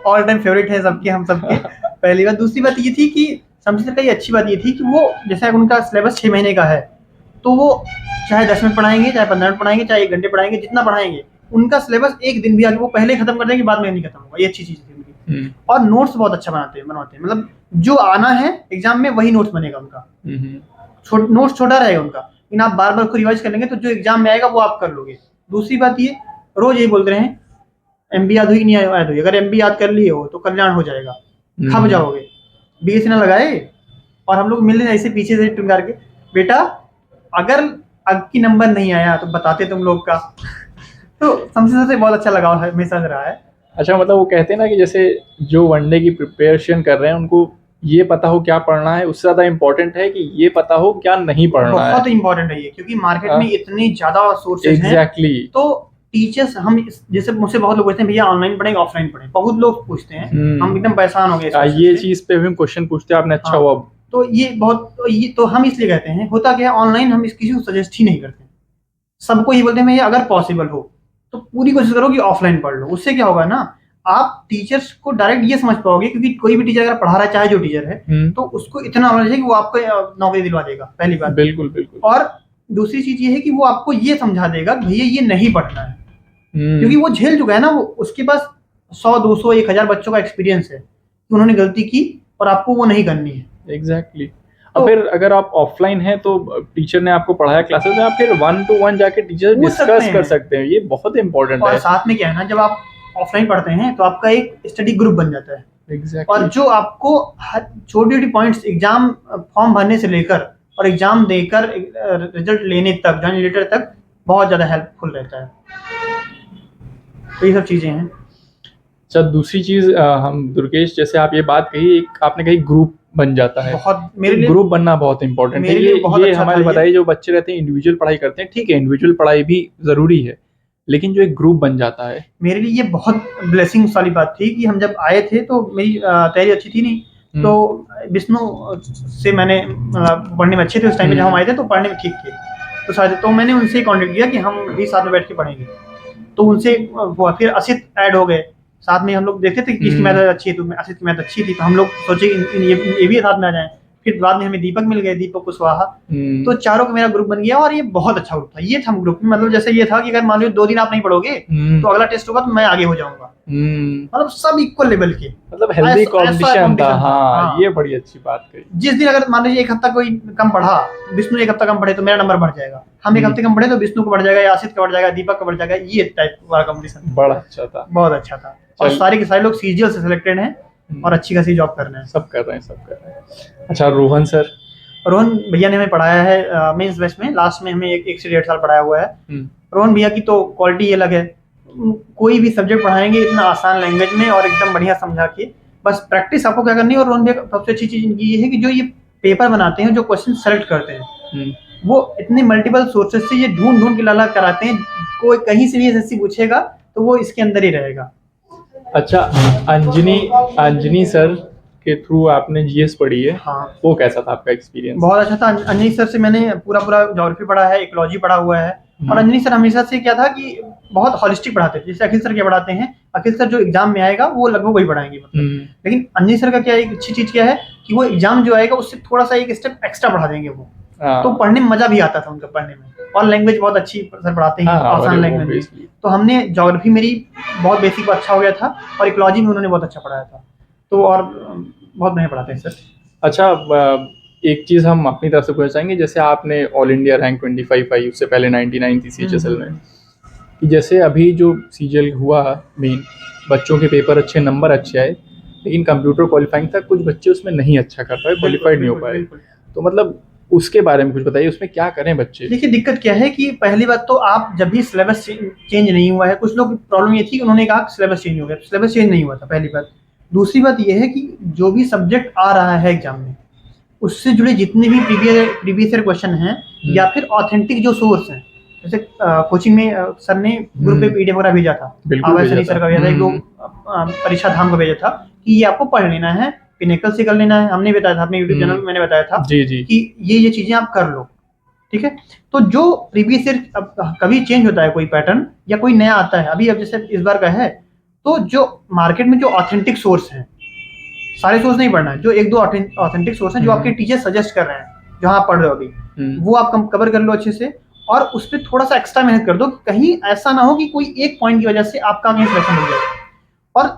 ऑल टाइम फेवरेट है सबके, हम सबके। पहली बात। दूसरी बात ये थी कि शमसी सर का ये अच्छी बात ये थी कि वो, जैसे उनका सिलेबस 6 महीने का है, तो वो चाहे 10 मिनट पढ़ाएंगे, चाहे 15 मिनट पढ़ाएंगे, चाहे 1 घंटे पढ़ाएंगे, जितना पढ़ाएंगे, उनका सिलेबस एक दिन भी आगे वो पहले खत्म कर देंगे, बाद में नहीं खत्म होगा। ये अच्छी चीज थी उनकी। और नोट्स बहुत अच्छा बनवाते हैं, मतलब जो आना है एग्जाम में वही नोट्स बनेगा उनका। नोट्स छोटा रहेगा उनका, लेकिन आप बार बार को रिवाइज कर लेंगे तो जो एग्जाम में आएगा वो आप कर लोगे। दूसरी बात ये, रोज यही बोलते रहे, एमबी याद हुई नहीं याद हुई, अगर एमबी याद कर लिए हो तो कल्याण हो जाएगा, खप जाओगे। बीएससी ना लगाए और हम लोग मिलने ऐसे पीछे से टुंगार के, बेटा अगर आपकी नंबर नहीं आया तो बताते तुम लोग का। तो शमसी से बहुत अच्छा लगाव हमेशा से रहा है। अच्छा, मतलब वो कहते हैं ना कि जैसे जो वनडे की प्रिपरेशन कर रहे हैं उनको ये पता हो क्या पढ़ना है, उससे ज्यादा इम्पोर्टेंट है कि ये पता हो क्या नहीं पढ़ना है। बहुत इंपॉर्टेंट है ये, क्योंकि मार्केट में इतनी ज्यादा सोर्सेज हैं। एग्जैक्टली। तो टीचर्स, हम जैसे मुझसे बहुत लोग पूछते हैं भैया ऑनलाइन पढ़ें ऑफलाइन पढ़ें, बहुत लोग पूछते हैं, हम एकदम परेशान हो गए इस क्वेश्चन ये से। चीज पे भी हम क्वेश्चन पूछते हैं, आपने अच्छा हाँ। हुआ। तो ये तो हम इसलिए कहते हैं, होता क्या है ऑनलाइन हम किसी को सजेस्ट ही नहीं करते, सबको ये बोलते हैं भैया अगर पॉसिबल हो तो पूरी कोशिश करो कि ऑफलाइन पढ़ लो। उससे क्या होगा ना, आप टीचर्स को डायरेक्ट ये समझ पाओगे, क्योंकि कोई भी टीचर अगर पढ़ा रहा है, चाहे जो टीचर है, तो उसको इतना नॉलेज है कि वो आपको नौकरी दिलवा देगा, पहली बात। बिल्कुल बिल्कुल। और दूसरी चीज ये है कि वो आपको ये समझा देगा भैया ये नहीं पढ़ना है, क्योंकि वो झेल चुका है ना, वो उसके पास 100 200 1000 बच्चों का एक्सपीरियंस है कि उन्होंने गलती की और आपको वो नहीं करनी है। एग्जैक्टली। और फिर अगर आप ऑफलाइन हैं तो टीचर ने आपको पढ़ाया क्लासेस में, आप फिर 1 to 1 जाके टीचर डिस्कस कर सकते हैं, ये बहुत इंपॉर्टेंट है। और साथ में क्या है ना, जब आप ऑफलाइन पढ़ते हैं तो आपका एक स्टडी ग्रुप बन जाता है। एग्जैक्टली। और जो आपको हर छोटी छोटी पॉइंट्स, एग्जाम फॉर्म भरने से लेकर और एग्जाम देकर रिजल्ट लेने तक, ज्वाइनिंग लेटर तक बहुत ज्यादा हेल्पफुल रहता है। तो ये सब चीजें हैं। अच्छा, दूसरी चीज हम दुर्गेश, जैसे आप ये बात कही, एक आपने कही ग्रुप बन जाता है, बहुत मेरे लिए ग्रुप बनना बहुत इंपॉर्टेंट है। ये अच्छा हमारे बताइए, जो बच्चे रहते हैं इंडिविजुअल पढ़ाई करते हैं, ठीक है इंडिविजुअल पढ़ाई भी जरूरी है, लेकिन जो एक ग्रुप बन जाता है, मेरे लिए ये बहुत ब्लेसिंग्स वाली बात थी कि हम जब आए थे तो मेरी तैयारी अच्छी थी नहीं, तो विष्णु से मैंने पढ़ने में अच्छे थे उस टाइम में, जब हम आए थे तो पढ़ने में ठीक थे, तो शायद तो मैंने उनसे कॉन्टेक्ट किया कि हम भी साथ में बैठ के पढ़ेंगे। तो उनसे हुआ, फिर असित ऐड हो गए साथ में, हम लोग देखते थे कि किसकी मैथ अच्छी है, तो असित की मैथ अच्छी थी, तो हम लोग सोचे ये भी साथ में आ जाएं। फिर बाद में हमें दीपक मिल गए, दीपक कुशवाहा, तो चारों का मेरा ग्रुप बन गया और ये बहुत अच्छा ग्रुप था। ये था ग्रुप में, मतलब जैसे ये था कि अगर मान लो 2 दिन आप नहीं पढ़ोगे तो अगला टेस्ट होगा तो मैं आगे हो जाऊंगा, मतलब सब इक्वल लेवल के, मतलब हेल्दी कंपटीशन था। हाँ, ये बड़ी अच्छी बात कही। जिस दिन अगर मान लीजिए एक हफ्ता कोई कम पढ़ा, विष्णु एक हफ्ता कम पढ़े तो मेरा नंबर बढ़ जाएगा, हम एक हफ्ते कम पढ़े तो विष्णु को बढ़ जाएगा, या आसित का बढ़ जाएगा, दीपक का बढ़ जाएगा। ये टाइप वाला कंपटीशन बड़ा अच्छा था, बहुत अच्छा था। और सारे के सारे लोग सीजीएल से सिलेक्टेड हैं और अच्छी खासी जॉब कर रहे हैं, सब कर रहे हैं। अच्छा, रोहन सर? रोहन भैया ने हमें पढ़ाया है मेंस बैच में, लास्ट में हमें 1 से 1.5 साल पढ़ाया हुआ है। रोहन भैया की तो क्वालिटी अलग है, कोई भी सब्जेक्ट पढ़ाएंगे इतना आसान लैंग्वेज में और एकदम बढ़िया समझा के, बस प्रैक्टिस आपको क्या करनी है। और रोहन भैया सबसे अच्छी चीज इनकी ये है कि जो ये पेपर बनाते हैं, जो क्वेश्चन सेलेक्ट करते हैं, वो इतने मल्टीपल सोर्सेज से ये ढूंढ ढूंढ के लाला कराते हैं, कोई कहीं से भी एसएससी पूछेगा तो वो इसके अंदर ही रहेगा। अच्छा, अंजनी सर के थ्रू आपने जीएस पढ़ी है, हाँ, वो कैसा था आपका एक्सपीरियंस? बहुत अच्छा था। अंजनी सर से मैंने पूरा ज्योग्राफी पढ़ा है, इकोलॉजी पढ़ा हुआ है। और अंजनी सर हमेशा से क्या था कि बहुत होलिस्टिक पढ़ाते थे। जैसे अखिल सर क्या पढ़ाते हैं, अखिल सर जो एग्जाम में आएगा वो लगभग वही पढ़ाएंगे, मतलब। लेकिन अंजनी सर का क्या एक अच्छी चीज क्या है कि वो एग्जाम जो आएगा उससे थोड़ा सा एक स्टेप एक्स्ट्रा पढ़ा देंगे वो, तो पढ़ने में मजा भी आता था उनका पढ़ने में। और लैंग्वेज बहुत अच्छी सर पढ़ाते हैं, आसान लैंग्वेज। तो हमने ज्योग्राफी मेरी बहुत बेसिक अच्छा हो गया था, और इकोलॉजी में उन्होंने बहुत अच्छा पढ़ाया था, तो और बहुत बढ़िया पढ़ाते हैं सर। अच्छा, एक चीज़ हम अपनी तरफ से पूछना चाहेंगे, जैसे आपने ऑल इंडिया रैंक 25 आई, उससे पहले 99 थी सीएचएसएल में, कि जैसे अभी जो सीजीएल हुआ मेन, बच्चों के पेपर अच्छे, नंबर अच्छे आए, लेकिन कंप्यूटर क्वालिफाइंग तक कुछ बच्चे उसमें नहीं अच्छा कर पाए, क्वालिफाइड नहीं हो पाए, तो मतलब उसके बारे में कुछ बताइए, उसमें क्या करें बच्चे? देखिए, दिक्कत क्या है कि पहली बात तो आप जब भी सिलेबस चेंज नहीं हुआ है, कुछ लोग प्रॉब्लम ये थी कि उन्होंने कहा सिलेबस चेंज हो गया, सिलेबस चेंज नहीं हुआ था, पहली बात। दूसरी बात ये है कि जो भी सब्जेक्ट आ रहा है एग्जाम में, उससे जुड़े जितने भी प्रीवियस ईयर क्वेश्चन हैं, या फिर ऑथेंटिक जो सोर्स हैं, जैसे कोचिंग में सर ने ग्रुप पे पीडीएफ वगैरह भेजा था, आवाज सर का भेजा था, एक दो परीक्षा धाम का भेजा था कि ये आपको पढ़ लेना है, पिनेकल से कर लेना है। हमने बताया था अपने यूट्यूब चैनल में, मैंने बताया था कि ये चीजें आप कर लो, ठीक है। तो जो प्रीवियस ईयर कभी चेंज होता है, कोई पैटर्न या कोई नया आता है, अभी अब जैसे इस बार का है, तो जो मार्केट में जो ऑथेंटिक सोर्स हैं, सारे सोर्स नहीं पढ़ना है, जो 1-2 ऑथेंटिक सोर्स हैं जो आपके टीचर सजेस्ट कर रहे हैं, जो आप पढ़ रहे हो अभी, वो आप कवर कर लो अच्छे से, और उस पर थोड़ा सा एक्स्ट्रा मेहनत कर दो, कहीं ऐसा ना हो कि कोई एक पॉइंट की वजह से आपका कहीं सिलेक्शन हो जाए। और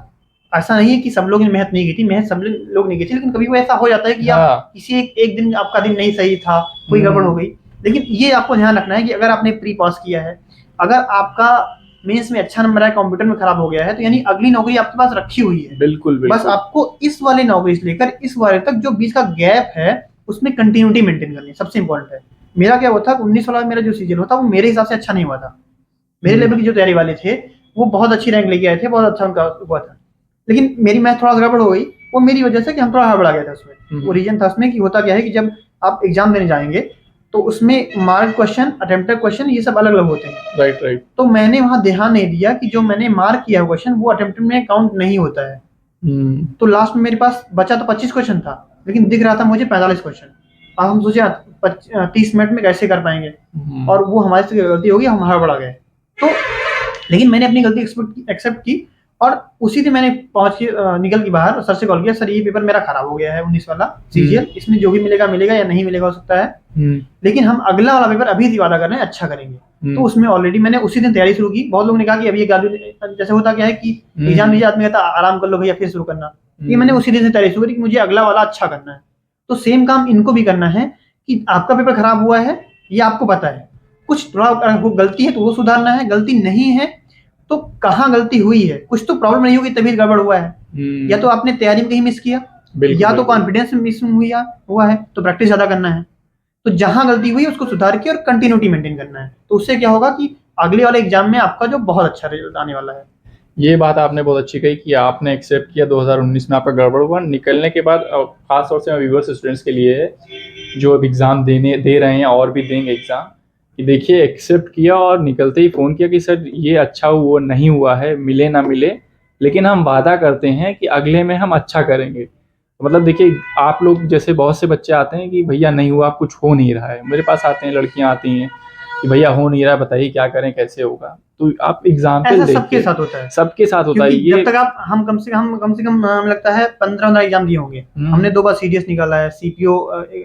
ऐसा नहीं है कि सब लोगों ने मेहनत नहीं की थी, मेहनत सब लोग नहीं की थी, लेकिन कभी वो ऐसा हो जाता है कि आप किसी एक दिन आपका दिन नहीं सही था, कोई गड़बड़ हो गई। लेकिन ये आपको ध्यान रखना है कि अगर आपने प्री पास किया है, अगर आपका मेंस में अच्छा नंबर है, कंप्यूटर में खराब हो गया है, तो यानी अगली नौकरी आपके पास रखी हुई है। बिल्कुल, बस आपको इस वाले नौकरी से लेकर इस वाले तक जो बीच का गैप है, उसमें कंटिन्यूटी मेंटेन करनी है, सबसे इंपॉर्टेंट है। मेरा क्या हुआ था, 19 वाला मेरा जो सीजन हुआ था, वो मेरे हिसाब से अच्छा नहीं हुआ था। मेरे लेवल की जो तैयारी वाले थे वो बहुत अच्छी रैंक लेके आए थे, बहुत अच्छा उनका हुआ था, लेकिन मेरी मैथ थोड़ा गड़बड़ हो गई, वो मेरी वजह से कि हम थोड़ा हड़बड़ा गया था उसमें। वो रीजन था उसमें कि होता क्या है कि जब आप एग्जाम देने जाएंगे तो उसमें मार्क क्वेश्चन, अटेम्प्टेड क्वेश्चन, ये सब अलग अलग होते हैं। राइट। तो मैंने वहाँ ध्यान नहीं दिया कि जो मैंने मार्क किया क्वेश्चन वो अटेम्प्टेड में काउंट नहीं होता है। तो लास्ट में मेरे पास बचा तो 25 क्वेश्चन था, लेकिन दिख रहा था मुझे 45 क्वेश्चन। अब हम सोचे 30 मिनट में कैसे कर पाएंगे, और वो हमारे से गलती होगी, हम हड़बड़ा गए। तो लेकिन मैंने अपनी गलती एक्सेप्ट की, और उसी दिन मैंने पहुंच के निकल के बाहर सर से कॉल किया, सर ये पेपर मेरा खराब हो गया है 19 वाला सीजीएल, इसमें जो भी मिलेगा मिलेगा या नहीं मिलेगा हो सकता है, लेकिन हम अगला वाला पेपर अभी वादा कर रहे हैं अच्छा करेंगे। तो उसमें ऑलरेडी मैंने उसी दिन तैयारी शुरू की। बहुत लोगों ने कहा कि अभी जैसे होता क्या है कि एग्जाम दीजिए, आदमी कहता आराम कर लो भैया फिर शुरू करना। ये मैंने उसी दिन से तैयारी शुरू की कि मुझे अगला वाला अच्छा करना है। तो सेम काम इनको भी करना है कि आपका पेपर खराब हुआ है ये आपको पता है, कुछ थोड़ा वो गलती है तो वो सुधारना है, गलती नहीं है तो कहाँ गलती हुई है, कुछ तो प्रॉब्लम नहीं होगी तभी गड़बड़ हुआ है। या तो आपने तैयारी में कहीं मिस किया, या तो कॉन्फिडेंस में मिस हुआ है, तो प्रैक्टिस ज्यादा करना है। तो जहां गलती हुई है उसको सुधार के और कंटिन्यूटी मेंटेन करना है। तो उससे क्या होगा कि अगले वाले एग्जाम में आपका जो बहुत अच्छा रिजल्ट आने वाला है। ये बात आपने बहुत अच्छी कही कि आपने एक्सेप्ट किया 2019 में आपका गड़बड़ हुआ, निकलने के बाद खास तौर से व्यूअर्स स्टूडेंट्स के लिए जो अब एग्ज़ाम दे रहे हैं और भी देंगे एग्ज़ाम, कि देखिए एक्सेप्ट किया और निकलते ही फ़ोन किया कि सर ये अच्छा हुआ नहीं हुआ है, मिले ना मिले, लेकिन हम वादा करते हैं कि अगले में हम अच्छा करेंगे। मतलब देखिए आप लोग जैसे बहुत से बच्चे आते हैं कि भैया नहीं हुआ, कुछ हो नहीं रहा है, मेरे पास आते हैं, लड़कियां आती हैं कि भैया हो नहीं रहा, बताइए क्या करें, कैसे होगा। तो आप एग्जाम्पल देखिए, सबके साथ होता है, सबके साथ होता है ये। जब तक आप हम कम से कम हमें लगता है 15 एग्जाम दिए होंगे। हमने 2 बार सीडीएस निकाला है, सीपीओ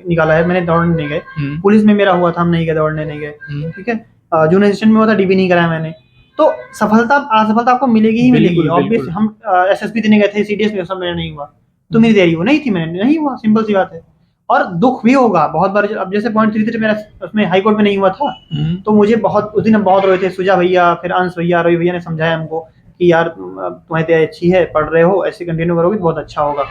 निकाला है, मैंने दौड़ने नहीं गए। पुलिस में मेरा हुआ था, हम नहीं गए, दौड़ने नहीं गए, ठीक है। जूनियर असिस्टेंट में हुआ था, डीबी नहीं कराया मैंने। तो सफलता आपको मिलेगी ही मिलेगी। ऑब्वियस हम एसएसबी देने गए थे, सीडीएस में सब मेरा नहीं हुआ, तो मेरी तैयारी वो नहीं थी, मैंने नहीं हुआ, सिंपल सी बात है। और दुख भी होगा बहुत बार। अब जैसे 0.33 मेरा उसमें हाई कोर्ट में नहीं हुआ था, तो मुझे बहुत उस दिन हम बहुत रोए थे। सुजा भैया, फिर अंश भैया, रवि भैया ने समझाया हमको कि यार तुम्हारी तैयारी अच्छी है, पढ़ रहे हो, ऐसे कंटिन्यू करोगे तो बहुत अच्छा होगा।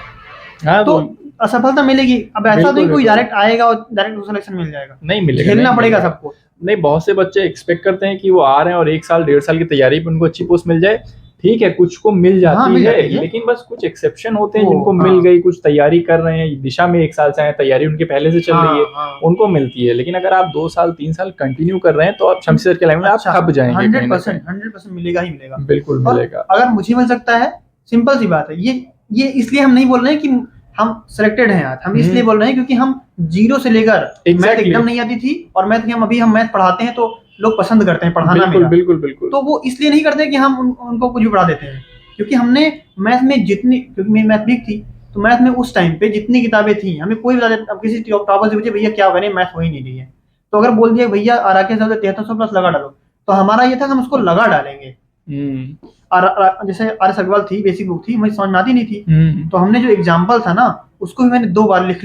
हाँ, तो असफलता मिलेगी। अब ऐसा नहीं कोई डायरेक्ट आएगा और डायरेक्ट सिलेक्शन मिल जाएगा, नहीं मिलेगा, झेलना पड़ेगा सबको। नहीं, बहुत से बच्चे एक्सपेक्ट करते हैं कि वो आ रहे हैं और 1 साल 1.5 साल की तैयारी पे उनको अच्छी पोस्ट मिल जाए। ठीक है, कुछ को मिल जाती है, लेकिन बस कुछ एक्सेप्शन होते हैं जिनको मिल गई, कुछ तैयारी कर रहे हैं दिशा में, 1 साल से आए, तैयारी उनकी पहले से चल रही है, उनको मिलती है। लेकिन अगर आप 2 साल 3 साल कंटिन्यू कर रहे हैं तो आप शमशी सर के लाइन में आप खप जाएंगे। 100% मिलेगा ही मिलेगा, बिल्कुल मिलेगा। अगर मुझे मिल सकता है, सिंपल सी बात है। ये इसलिए हम नहीं बोल रहे हैं कि हम सिलेक्टेड हैं आज, हम इसलिए बोल रहे हैं क्योंकि हम 0 से लेकर मैथ एकदम नहीं आती थी, और मैथ हम मैथ पढ़ाते हैं तो लोग पसंद करते हैं पढ़ाना। बिल्कुल। तो वो इसलिए नहीं करते कि हम उनको कुछ भी पढ़ा देते हैं, क्योंकि हमने मैथ में क्योंकि मेरी मैथ वीक थी, तो मैथ में उस टाइम पे जितनी किताबें थी हमें कोई बता देता। अब किसी टॉपर से पूछे भैया क्या करें, मैथ हो ही नहीं रही है, तो अगर बोल दिया भैया आराके से 7300 प्लस लगा डालो, तो हमारा ये था कि हम उसको लगा डालेंगे। जैसे आर.एस. अग्रवाल थी, बेसिक बुक थी, मुझे समझ में आती नहीं थी, तो हमने जो एग्जाम्पल था ना उसको भी मैंने 2 बार लिख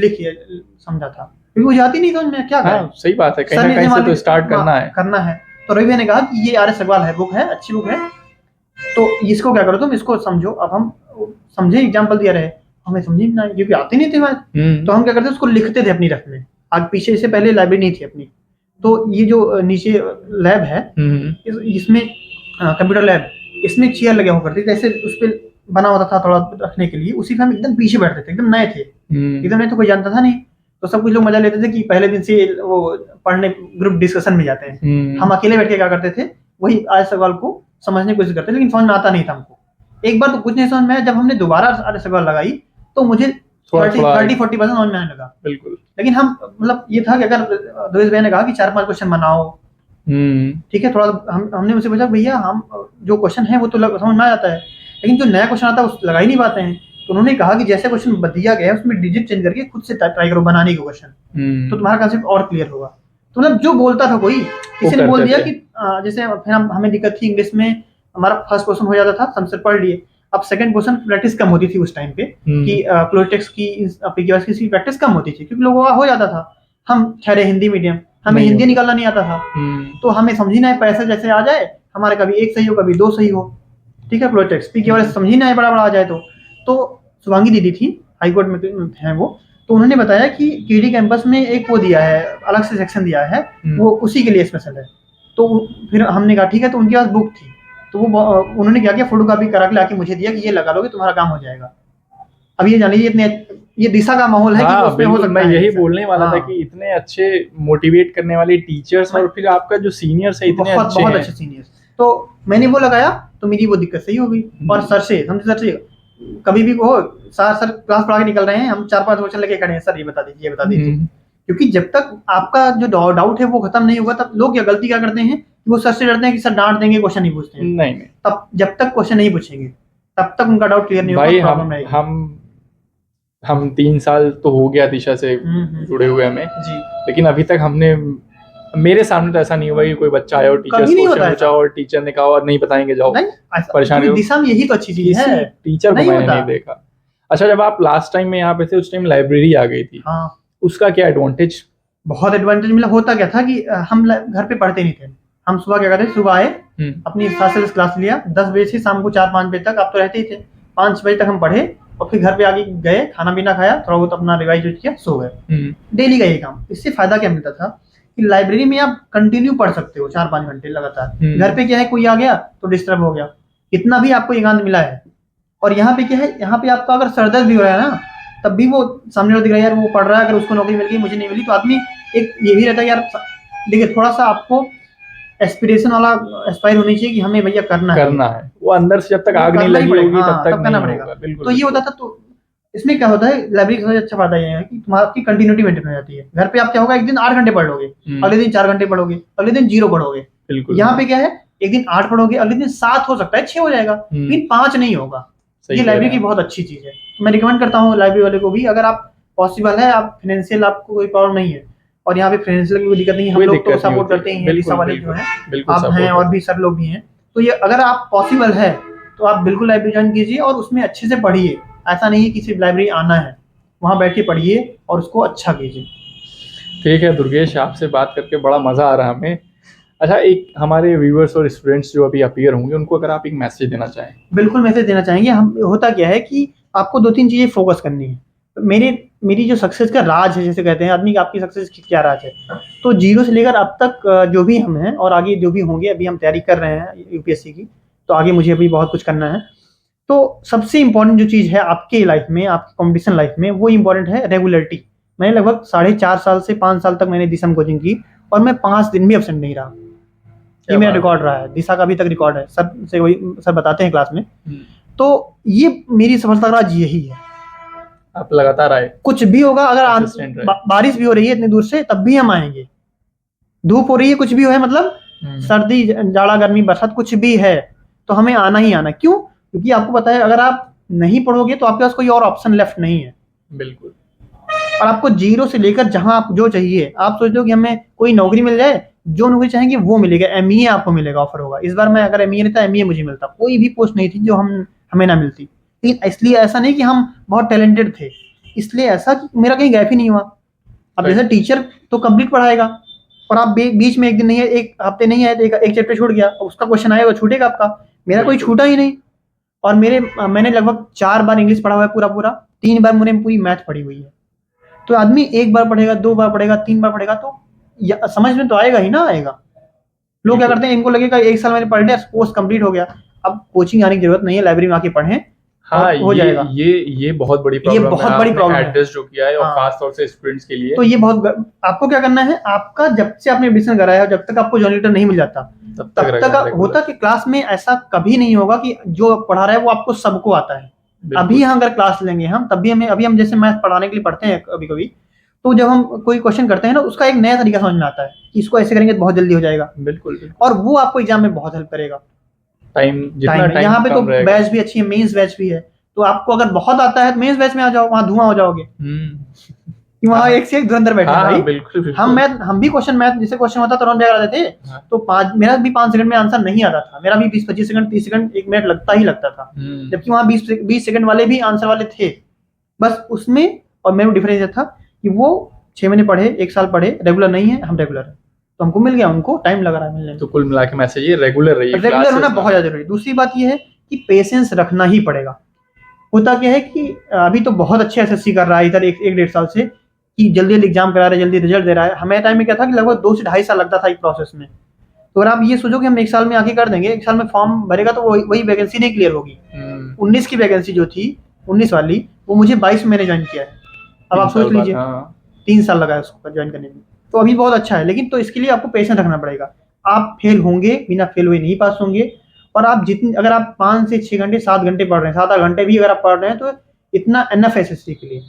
समझा था, क्योंकि मुझे आती नहीं समझ में क्या करें। सही बात है, कहीं ना कहीं से तो स्टार्ट करना है। तो रवि ने कहा कि ये आर.एस. अग्रवाल है, बुक है, अच्छी बुक है, तो इसको क्या करो तुम, इसको समझो। अब हम समझे, एग्जाम्पल दिया रहे, हमें समझे ना, क्योंकि आती नहीं थी मैथ, तो हम क्या करते उसको लिखते थे अपनी रफ में, आगे पीछे। इससे पहले लाइब्रेरी नहीं थी अपनी, तो ये जो नीचे लैब है, इसमें कंप्यूटर लैब, इसमें चेयर लगे हुआ करती थी, जैसे उस पर बना होता था थोड़ा रखने के लिए, उसी पे हम एकदम पीछे बैठते थे, एकदम नए थे, एकदम नए, तो कोई जानता था नहीं, तो सब कुछ लोग मजा लेते थे कि पहले दिन से वो पढ़ने ग्रुप डिस्कशन में जाते हैं। हम अकेले बैठ के क्या करते थे, वही आर.एस. अग्रवाल को समझने की कोशिश करते, लेकिन समझ में आता नहीं था हमको। एक बार तो कुछ नहीं समझ में आया, जब हमने दोबारा आर.एस. अग्रवाल लगाई तो मुझे 30-40% समझ में आने लगा। बिल्कुल। लेकिन हम मतलब ये था कि अगर द्वेष भैया ने कहा कि 4-5 क्वेश्चन बनाओ, ठीक है, थोड़ा हमने उनसे पूछा भैया हम जो क्वेश्चन है वो तो समझ में आ जाता है, लेकिन जो नया क्वेश्चन आता है उस लगा ही नहीं पाते हैं। तो उन्होंने कहा कि जैसे क्वेश्चन दिया गया है उसमें डिजिट चेंज करके खुद से ट्राई करो बनाने के क्वेश्चन, तो तुम्हारा कंसेप्ट और क्लियर होगा। तो मतलब जो बोलता था कोई, किसी ने बोल दिया कि जैसे फिर हमें दिक्कत थी इंग्लिश में, हमारा फर्स्ट क्वेश्चन हो जाता था, हमसे पढ़ लिए, अब सेकंड क्वेश्चन प्रैक्टिस कम होती थी उस टाइम पे, कि क्लोटेक्स की प्रैक्टिस कम होती थी, क्योंकि लोगों का हो जाता था। हम ठहरे हिंदी मीडियम, हमें हिंदी निकालना नहीं आता था, तो हमें समझी ना पैसा जैसे आ जाए, हमारे कभी 1 सही हो कभी 2 सही हो, ठीक है, क्लोटेक्स की वाले समझी ना बड़ा आ जाए। तो शुभांगी दीदी थी, हाईकोर्ट में है वो, तो उन्होंने बताया कि केडी कैंपस में एक वो दिया है, अलग से सेक्शन दिया है, वो उसी के लिए स्पेशल है। तो फिर हमने कहा ठीक है, तो उनके पास बुक थी, तो वो उन्होंने क्या किया, फोटो कॉपी करा के लाके मुझे दिया कि ये लगा लोगे तुम्हारा काम हो जाएगा। अब ये जानिए इतने ये दिशा का माहौल है कि हाँ, उसमें हो बिल्कुल, सकता मैं है यही ऐसा। बोलने वाला था हाँ, कि इतने अच्छे मोटिवेट करने वाले टीचर्स और फिर आपका जो सीनियर्स है इतने बहुत अच्छे बहुत हैं। अच्छे सीनियर्स। तो मैंने वो लगाया तो मेरी वो दिक्कत सही हो गई। और सर से समझे, सर से कभी भी हो सर क्लास पढ़ा के निकल रहे हैं, हम 4-5 क्वेश्चन लेके खड़े हैं, सर ये बता दीजिए ये बता दीजिए। क्योंकि जब तक आपका जो डाउट है वो खत्म नहीं होगा, तब लोग गलती क्या करते हैं कि वो सर से डरते हैं कि सर डांट देंगे, क्वेश्चन नहीं पूछते हैं। नहीं तब जब तक क्वेश्चन नहीं पूछेंगे तब तक उनका डाउट क्लियर नहीं होगा, भाई, प्रॉब्लम रहेगी। हम 3 साल तो हो गया दिशा से जुड़े हुए हमें जी, लेकिन अभी तक हमने मेरे सामने तो ऐसा नहीं हुआ कि कोई बच्चा आया और टीचर कभी नहीं से होता पूछा ऐसा। और टीचर ने कहा और नहीं बताएंगे जाओ नहीं परेशानी क्योंकि हो। दिशा में यही तो अच्छी चीज है। टीचर को नहीं मैंने होता। नहीं देखा। अच्छा, जब आप लास्ट टाइम में यहाँ पे थे उस टाइम लाइब्रेरी आ गई थी, हाँ, उसका क्या एडवांटेज? बहुत एडवांटेज मिला। होता क्या था कि हम घर पे पढ़ते नहीं थे। हम सुबह क्या करते थे, सुबह आए अपनी 7 से 10 क्लास लिया, 10 बजे से शाम को 4-5 बजे तक आप तो रहते ही थे। 5 बजे तक हम पढ़े और फिर घर पे आके गए, खाना पीना खाया, थोड़ा बहुत अपना रिवाइज किया, सो गए। डेली का ये काम। इससे फायदा क्या मिलता था कि लाइब्रेरी में आप कंटिन्यू पढ़ सकते हो 4-5 घंटे लगातार। घर पे क्या है, कोई आ गया तो डिस्टर्ब हो गया, इतना भी आपको एकांत मिला है। और यहाँ पे क्या है, यहाँ पे आपका अगर सरदर्द भी हो रहा है ना, तब भी वो सामने वाला दिख रहा है यार वो पढ़ रहा है, अगर उसको नौकरी मिल गई मुझे नहीं मिली, तो आदमी एक ये भी रहता है यार। देखिए थोड़ा सा आपको एस्पिरेशन वाला एस्पायर होनी चाहिए कि हमें भैया करना है। वो अंदर से जब तक आग नहीं करना ही लगी पड़ेगा। होगी हाँ, तब तक करना नहीं पड़ेगा। होगा। बिल्कुल, तो ये होता था। तो इसमें क्या होता है, लाइब्रेरी का सबसे अच्छा फायदा ये है कि तुम्हारी कंटिन्यूटी मेंटेन हो जाती है। घर पे आप क्या होगा, एक दिन 8 घंटे पढ़ लोगे, अगले दिन 4 घंटे पढ़ोगे, अगले दिन 0 पढ़ोगे। यहाँ पे क्या है, एक दिन 8 पढ़ोगे, अगले दिन 7 हो सकता है, 6 हो जाएगा, फिर 5 नहीं होगा। ये लाइब्रेरी की बहुत अच्छी चीज है। तो मैं रिकमेंड करता हूँ लाइब्रेरी वाले को भी, अगर आप पॉसिबल है, आप फाइनेंशियल आपको कोई प्रॉब्लम नहीं है, और यहाँ पे फाइनेंशियल की कोई दिक्कत नहीं है, हम लोग तो सपोर्ट करते ही हैं, दिशा वाले जो है आप हैं और भी सर लोग भी हैं। तो ये अगर आप पॉसिबल है तो आप बिल्कुल लाइब्रेरी ज्वाइन कीजिए और उसमें अच्छे से पढ़िए। ऐसा नहीं है कि सिर्फ लाइब्रेरी आना है, वहाँ बैठ के पढ़िए और उसको अच्छा कीजिए। ठीक है दुर्गेश, आपसे बात करके बड़ा मज़ा आ रहा हमें। अच्छा, एक हमारे व्यूअर्स और स्टूडेंट्स जो अभी अपीयर होंगे उनको अगर आप एक मैसेज देना चाहें। बिल्कुल मैसेज देना चाहेंगे हम। होता क्या है कि आपको 2-3 चीज़ें फोकस करनी है। मेरी जो सक्सेस का राज है, जैसे कहते हैं आदमी, आपकी सक्सेस की क्या राज है, तो 0 से लेकर अब तक जो भी हम हैं और आगे जो भी होंगे, अभी हम तैयारी कर रहे हैं यूपीएससी की, तो आगे मुझे अभी बहुत कुछ करना है। तो सबसे इम्पोर्टेंट जो चीज़ है आपके लाइफ में, आपकी कॉम्पिटिशन लाइफ में, वो इम्पोर्टेंट है रेगुलरिटी। मैंने लगभग 4.5 साल से 5 साल तक मैंने दिशा में कोचिंग की और मैं 5 दिन भी एब्सेंट नहीं रहा। ये मेरा रिकॉर्ड रहा है, दिशा का अभी तक रिकॉर्ड है, सर से वही सर बताते हैं क्लास में। तो ये मेरी सफलता का राज यही है। आप लगातार आए, कुछ भी होगा, अगर बारिश भी हो रही है इतनी दूर से तब भी हम आएंगे, धूप हो रही है, कुछ भी हो है, मतलब सर्दी जाड़ा गर्मी बरसात कुछ भी है, तो हमें आना ही आना। क्यों? क्योंकि आपको पता है अगर आप नहीं पढ़ोगे तो आपके पास कोई और ऑप्शन लेफ्ट नहीं है। बिल्कुल। और आपको 0 से लेकर जहां आप जो चाहिए, आप सोचते हो कि हमें कोई नौकरी मिल जाए, जो नौकरी चाहेंगे वो मिलेगा। एमईए आपको मिलेगा, ऑफर होगा। इस बार मैं अगर एमईए नहीं था, एमईए मुझे मिलता, कोई भी पोस्ट नहीं थी जो हमें ना मिलती। लेकिन इसलिए ऐसा नहीं कि हम बहुत टैलेंटेड थे, इसलिए ऐसा कि मेरा कहीं गैप ही नहीं हुआ। अब जैसे टीचर तो कंप्लीट पढ़ाएगा और आप बीच में एक दिन नहीं है, एक हफ्ते नहीं है, एक चैप्टर छूट गया, उसका क्वेश्चन आएगा, छूटेगा आपका। मेरा कोई छूटा ही नहीं। और मैंने लगभग 4 बार इंग्लिश पढ़ा हुआ है पूरा, 3 बार मैंने पूरी मैथ पढ़ी हुई है। तो आदमी 1 बार पढ़ेगा, 2 बार पढ़ेगा, 3 बार पढ़ेगा तो समझ में तो आएगा ही ना आएगा। लोग क्या करते हैं, इनको लगेगा 1 साल मैंने पढ़ लिया, कोर्स कंप्लीट हो गया, अब कोचिंग आने की जरूरत नहीं है, लाइब्रेरी में आके पढ़ें। हाँ, हो जाएगा। ये बहुत बड़ी प्रॉब्लम है, ये बहुत बड़ी प्रॉब्लम है एड्रेस जो किया है, और खास तौर से स्टूडेंट्स के लिए। तो ये बहुत, आपको क्या करना है, आपका जब से आपने एडमिशन कराया है, जब तक आपको जॉइन लेटर नहीं मिल जाता तब तक होता कि क्लास में ऐसा कभी नहीं होगा कि जो पढ़ा रहा है वो आपको सबको आता है। अभी हम अगर क्लास लेंगे हम, तब भी अभी हम जैसे मैथ पढ़ाने के लिए पढ़ते हैं कभी कभी, तो जब हम कोई क्वेश्चन करते हैं ना, उसका एक नया तरीका समझ में आता है कि इसको ऐसे करेंगे तो बहुत जल्दी हो जाएगा। बिल्कुल। और वो आपको एग्जाम में बहुत हेल्प करेगा। टाइम यहाँ पे तो बैच भी अच्छी है, मेंस बैच भी है, तो आपको अगर बहुत आता है तो मेंस बैच में आ जाओ, वहाँ धुआं हो जाओगे। वहाँ एक से एक धुरंधर बैठे भाई। बिल्कुल। हम भी क्वेश्चन मैथ जैसे क्वेश्चन होता तुरंत करा देते थे। तो मेरा भी 5 सेकंड में आंसर नहीं आता था, मेरा भी 20-25 सेकंड, 30 सेकंड, 1 मिनट लगता था। जबकि वहाँ 20 सेकंड वाले भी आंसर वाले थे। बस उसमें और मेरे डिफरेंस था कि वो 6 महीने पढ़े, 1 साल पढ़े, रेगुलर नहीं है, हम रेगुलर है, तो हमको मिल गया, उनको टाइम लग रहा है मिलने में। तो कुल मिला के मैसेज ये रेगुलर रहिए, रेगुलर होना बहुत ज्यादा जरूरी है। दूसरी बात ये है कि पेशेंस रखना ही पड़ेगा। होता क्या है कि अभी तो बहुत अच्छे एसएससी कर रहा है इधर 1-1.5 साल से, कि जल्दी एग्जाम करा रहा है, जल्दी रिजल्ट दे रहा है। हमें टाइम में क्या था कि लगभग 2 से 2.5 साल लगता था एक प्रोसेस में। तो अगर आप ये सोचो कि हम 1 साल में आके कर देंगे, 1 साल में फॉर्म भरेगा तो वही वैकेंसी नहीं क्लियर होगी। 19 की वैकेंसी जो थी 19 वाली, वो मुझे 22 में मैंने ज्वाइन किया है। अब आप सोच लीजिए, 3 साल लगा है उसको ज्वाइन करने में, तो अभी बहुत अच्छा है। लेकिन तो इसके लिए आपको पेशेंस रखना पड़ेगा। आप फेल होंगे, बिना फेल हुए नहीं पास होंगे। और आप जितनी, अगर आप 5 से 6 घंटे 7 घंटे पढ़ रहे हैं, 7-8 घंटे भी अगर आप पढ़ रहे हैं, तो इतना एनफ है एसएससी के लिए।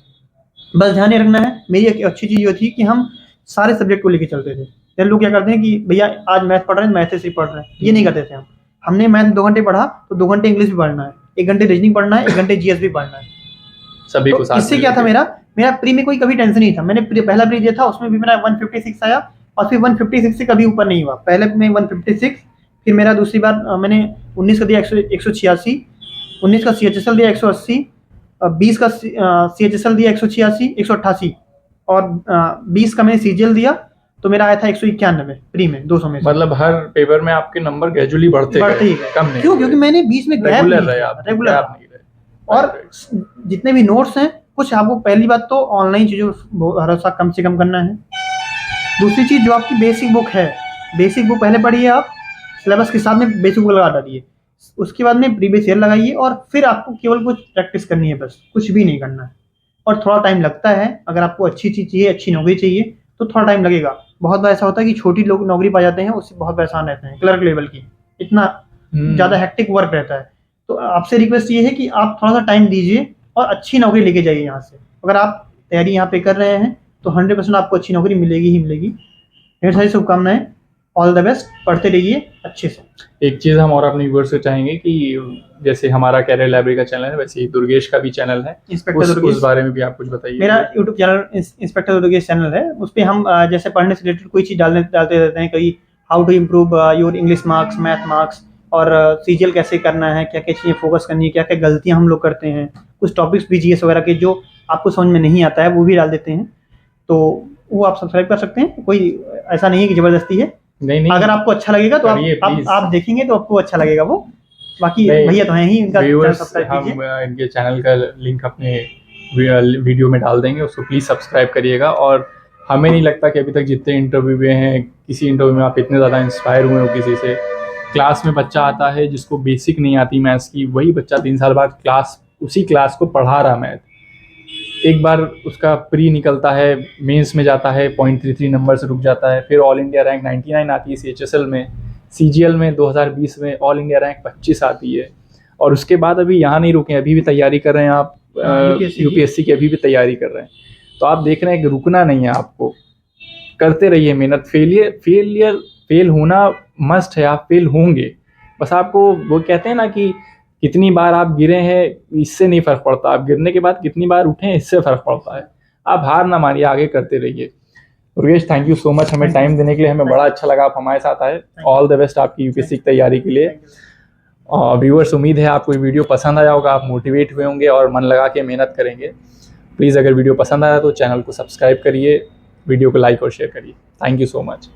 बस ध्यान ये रखना है। मेरी एक अच्छी चीज़ ये थी कि हम सारे सब्जेक्ट को लेके चलते थे। फिर लोग क्या करते हैं कि भैया आज मैथ पढ़ रहे हैं, मैथ से पढ़ रहे हैं, ये नहीं करते थे हम। हमने मैथ 2 घंटे पढ़ा तो 2 घंटे इंग्लिश भी पढ़ना है, 1 घंटे रीजनिंग पढ़ना है, 1 घंटे जीएस भी पढ़ना है। सभी को तो साथ इससे क्या था, मेरा प्री में कोई कभी टेंशन नहीं था। मैंने पहला प्री दिया था, उसमें भी मेरा 156 आया, और फिर 156 से कभी ऊपर नहीं हुआ। पहले में 156, फिर मेरा दूसरी बार मैंने 19 का दिया 186, 19 का CHSL दिया 180, 20 का CHSL दिया 188, और 20 का मैंने CGL दिया, तो मेरा आया था 191 प्री में 200 में से। मतलब हर पेपर में आपके नंबर ग्रेजुअली बढ़ते ही गए, कम नहीं। क्यों? क्योंकि मैंने बीच में गैप नहीं रहा, रेगुलर नहीं रहे। और जितने भी नोट्स हैं, कुछ आपको पहली बात तो ऑनलाइन चीज़ों भरोसा कम से कम करना है। दूसरी चीज़, जो आपकी बेसिक बुक है, बेसिक बुक पहले पढ़िए आप, सिलेबस के साथ में बेसिक बुक लगा डालिए। उसके बाद में प्रीवियस ईयर लगाइए, और फिर आपको केवल कुछ प्रैक्टिस करनी है, बस कुछ भी नहीं करना है। और थोड़ा टाइम लगता है, अगर आपको अच्छी चीज़ चाहिए, अच्छी नौकरी चाहिए, तो थोड़ा टाइम लगेगा। बहुत बार ऐसा होता है कि छोटी लोग नौकरी पा जाते हैं, उससे बहुत परेशान रहते हैं, क्लर्क लेवल की, इतना ज़्यादा हेक्टिक वर्क रहता है। तो आपसे रिक्वेस्ट ये है कि आप थोड़ा सा टाइम दीजिए और अच्छी नौकरी लेके जाइए यहाँ से। अगर आप तैयारी यहाँ पे कर रहे हैं, तो 100% आपको अच्छी नौकरी मिलेगी ही मिलेगी। ढेर सारी शुभकामनाएं, ऑल द बेस्ट, पढ़ते रहिए अच्छे से। एक चीज़ हम और अपने व्यूअर्स से चाहेंगे कि जैसे हमारा कैरियर लाइब्रेरी का चैनल है, वैसे ही दुर्गेश का भी चैनल है, उस बारे में भी आप कुछ बताइए। मेरा YouTube channel inspector Durgesh channel है, उस पर हम जैसे पढ़ने से रिलेटेड कोई चीज़ डालते रहते हैं, कहीं how to improve your English marks, math marks, और CGL कैसे करना है, क्या क्या चीज़ें फोकस करनी है, क्या क्या गलतियाँ हम लोग करते हैं, कुछ टॉपिक्स भी GS वगैरह के जो आपको समझ में नहीं आता है, वो भी डाल देते हैं। तो वो आप सब्सक्राइब कर सकते हैं, कोई ऐसा नहीं है कि ज़बरदस्ती है। नहीं, अगर आपको अच्छा लगेगा तो आप देखेंगे तो आपको अच्छा लगेगा वो। बाकी भैया तो हैं ही, इनका सब्सक्राइब कीजिए। हम इनके चैनल का लिंक अपने वीडियो में डाल देंगे, उसको प्लीज़ सब्सक्राइब करिएगा। और हमें नहीं लगता कि अभी तक जितने इंटरव्यू हुए हैं, किसी इंटरव्यू में आप इतने ज़्यादा इंस्पायर हुए हो किसी से। क्लास में बच्चा आता है जिसको बेसिक नहीं आती मैथ्स की, वही बच्चा 3 साल बाद उसी क्लास को पढ़ा रहा मैथ। एक बार उसका प्री निकलता है, मेंस में जाता है, 0.33 नंबर से रुक जाता है, फिर ऑल इंडिया रैंक 99 आती है CHSL में, CGL में 2020 में ऑल इंडिया रैंक 25 आती है। और उसके बाद अभी यहाँ नहीं रुके, अभी भी तैयारी कर रहे हैं आप, UPSC की अभी भी तैयारी कर रहे हैं। तो आप देख रहे हैं कि रुकना नहीं है, आपको करते रहिए मेहनत। फेल होना मस्ट है, आप फेल होंगे। बस आपको, वो कहते हैं ना कि कितनी बार आप गिरे हैं इससे नहीं फ़र्क पड़ता, आप गिरने के बाद कितनी बार उठें इससे फ़र्क पड़ता है। आप हार ना मानिए, आगे करते रहिए। Durgesh, thank you so much हमें टाइम देने के लिए, हमें बड़ा अच्छा लगा आप हमारे साथ आए। ऑल द बेस्ट आपकी UPSC की तैयारी के लिए। व्यूअर्स, उम्मीद है आपको ये वीडियो पसंद आया होगा, आप मोटिवेट हुए होंगे और मन लगा के मेहनत करेंगे। प्लीज़ अगर वीडियो पसंद आया तो चैनल को सब्सक्राइब करिए, वीडियो को लाइक और शेयर करिए। Thank you so much.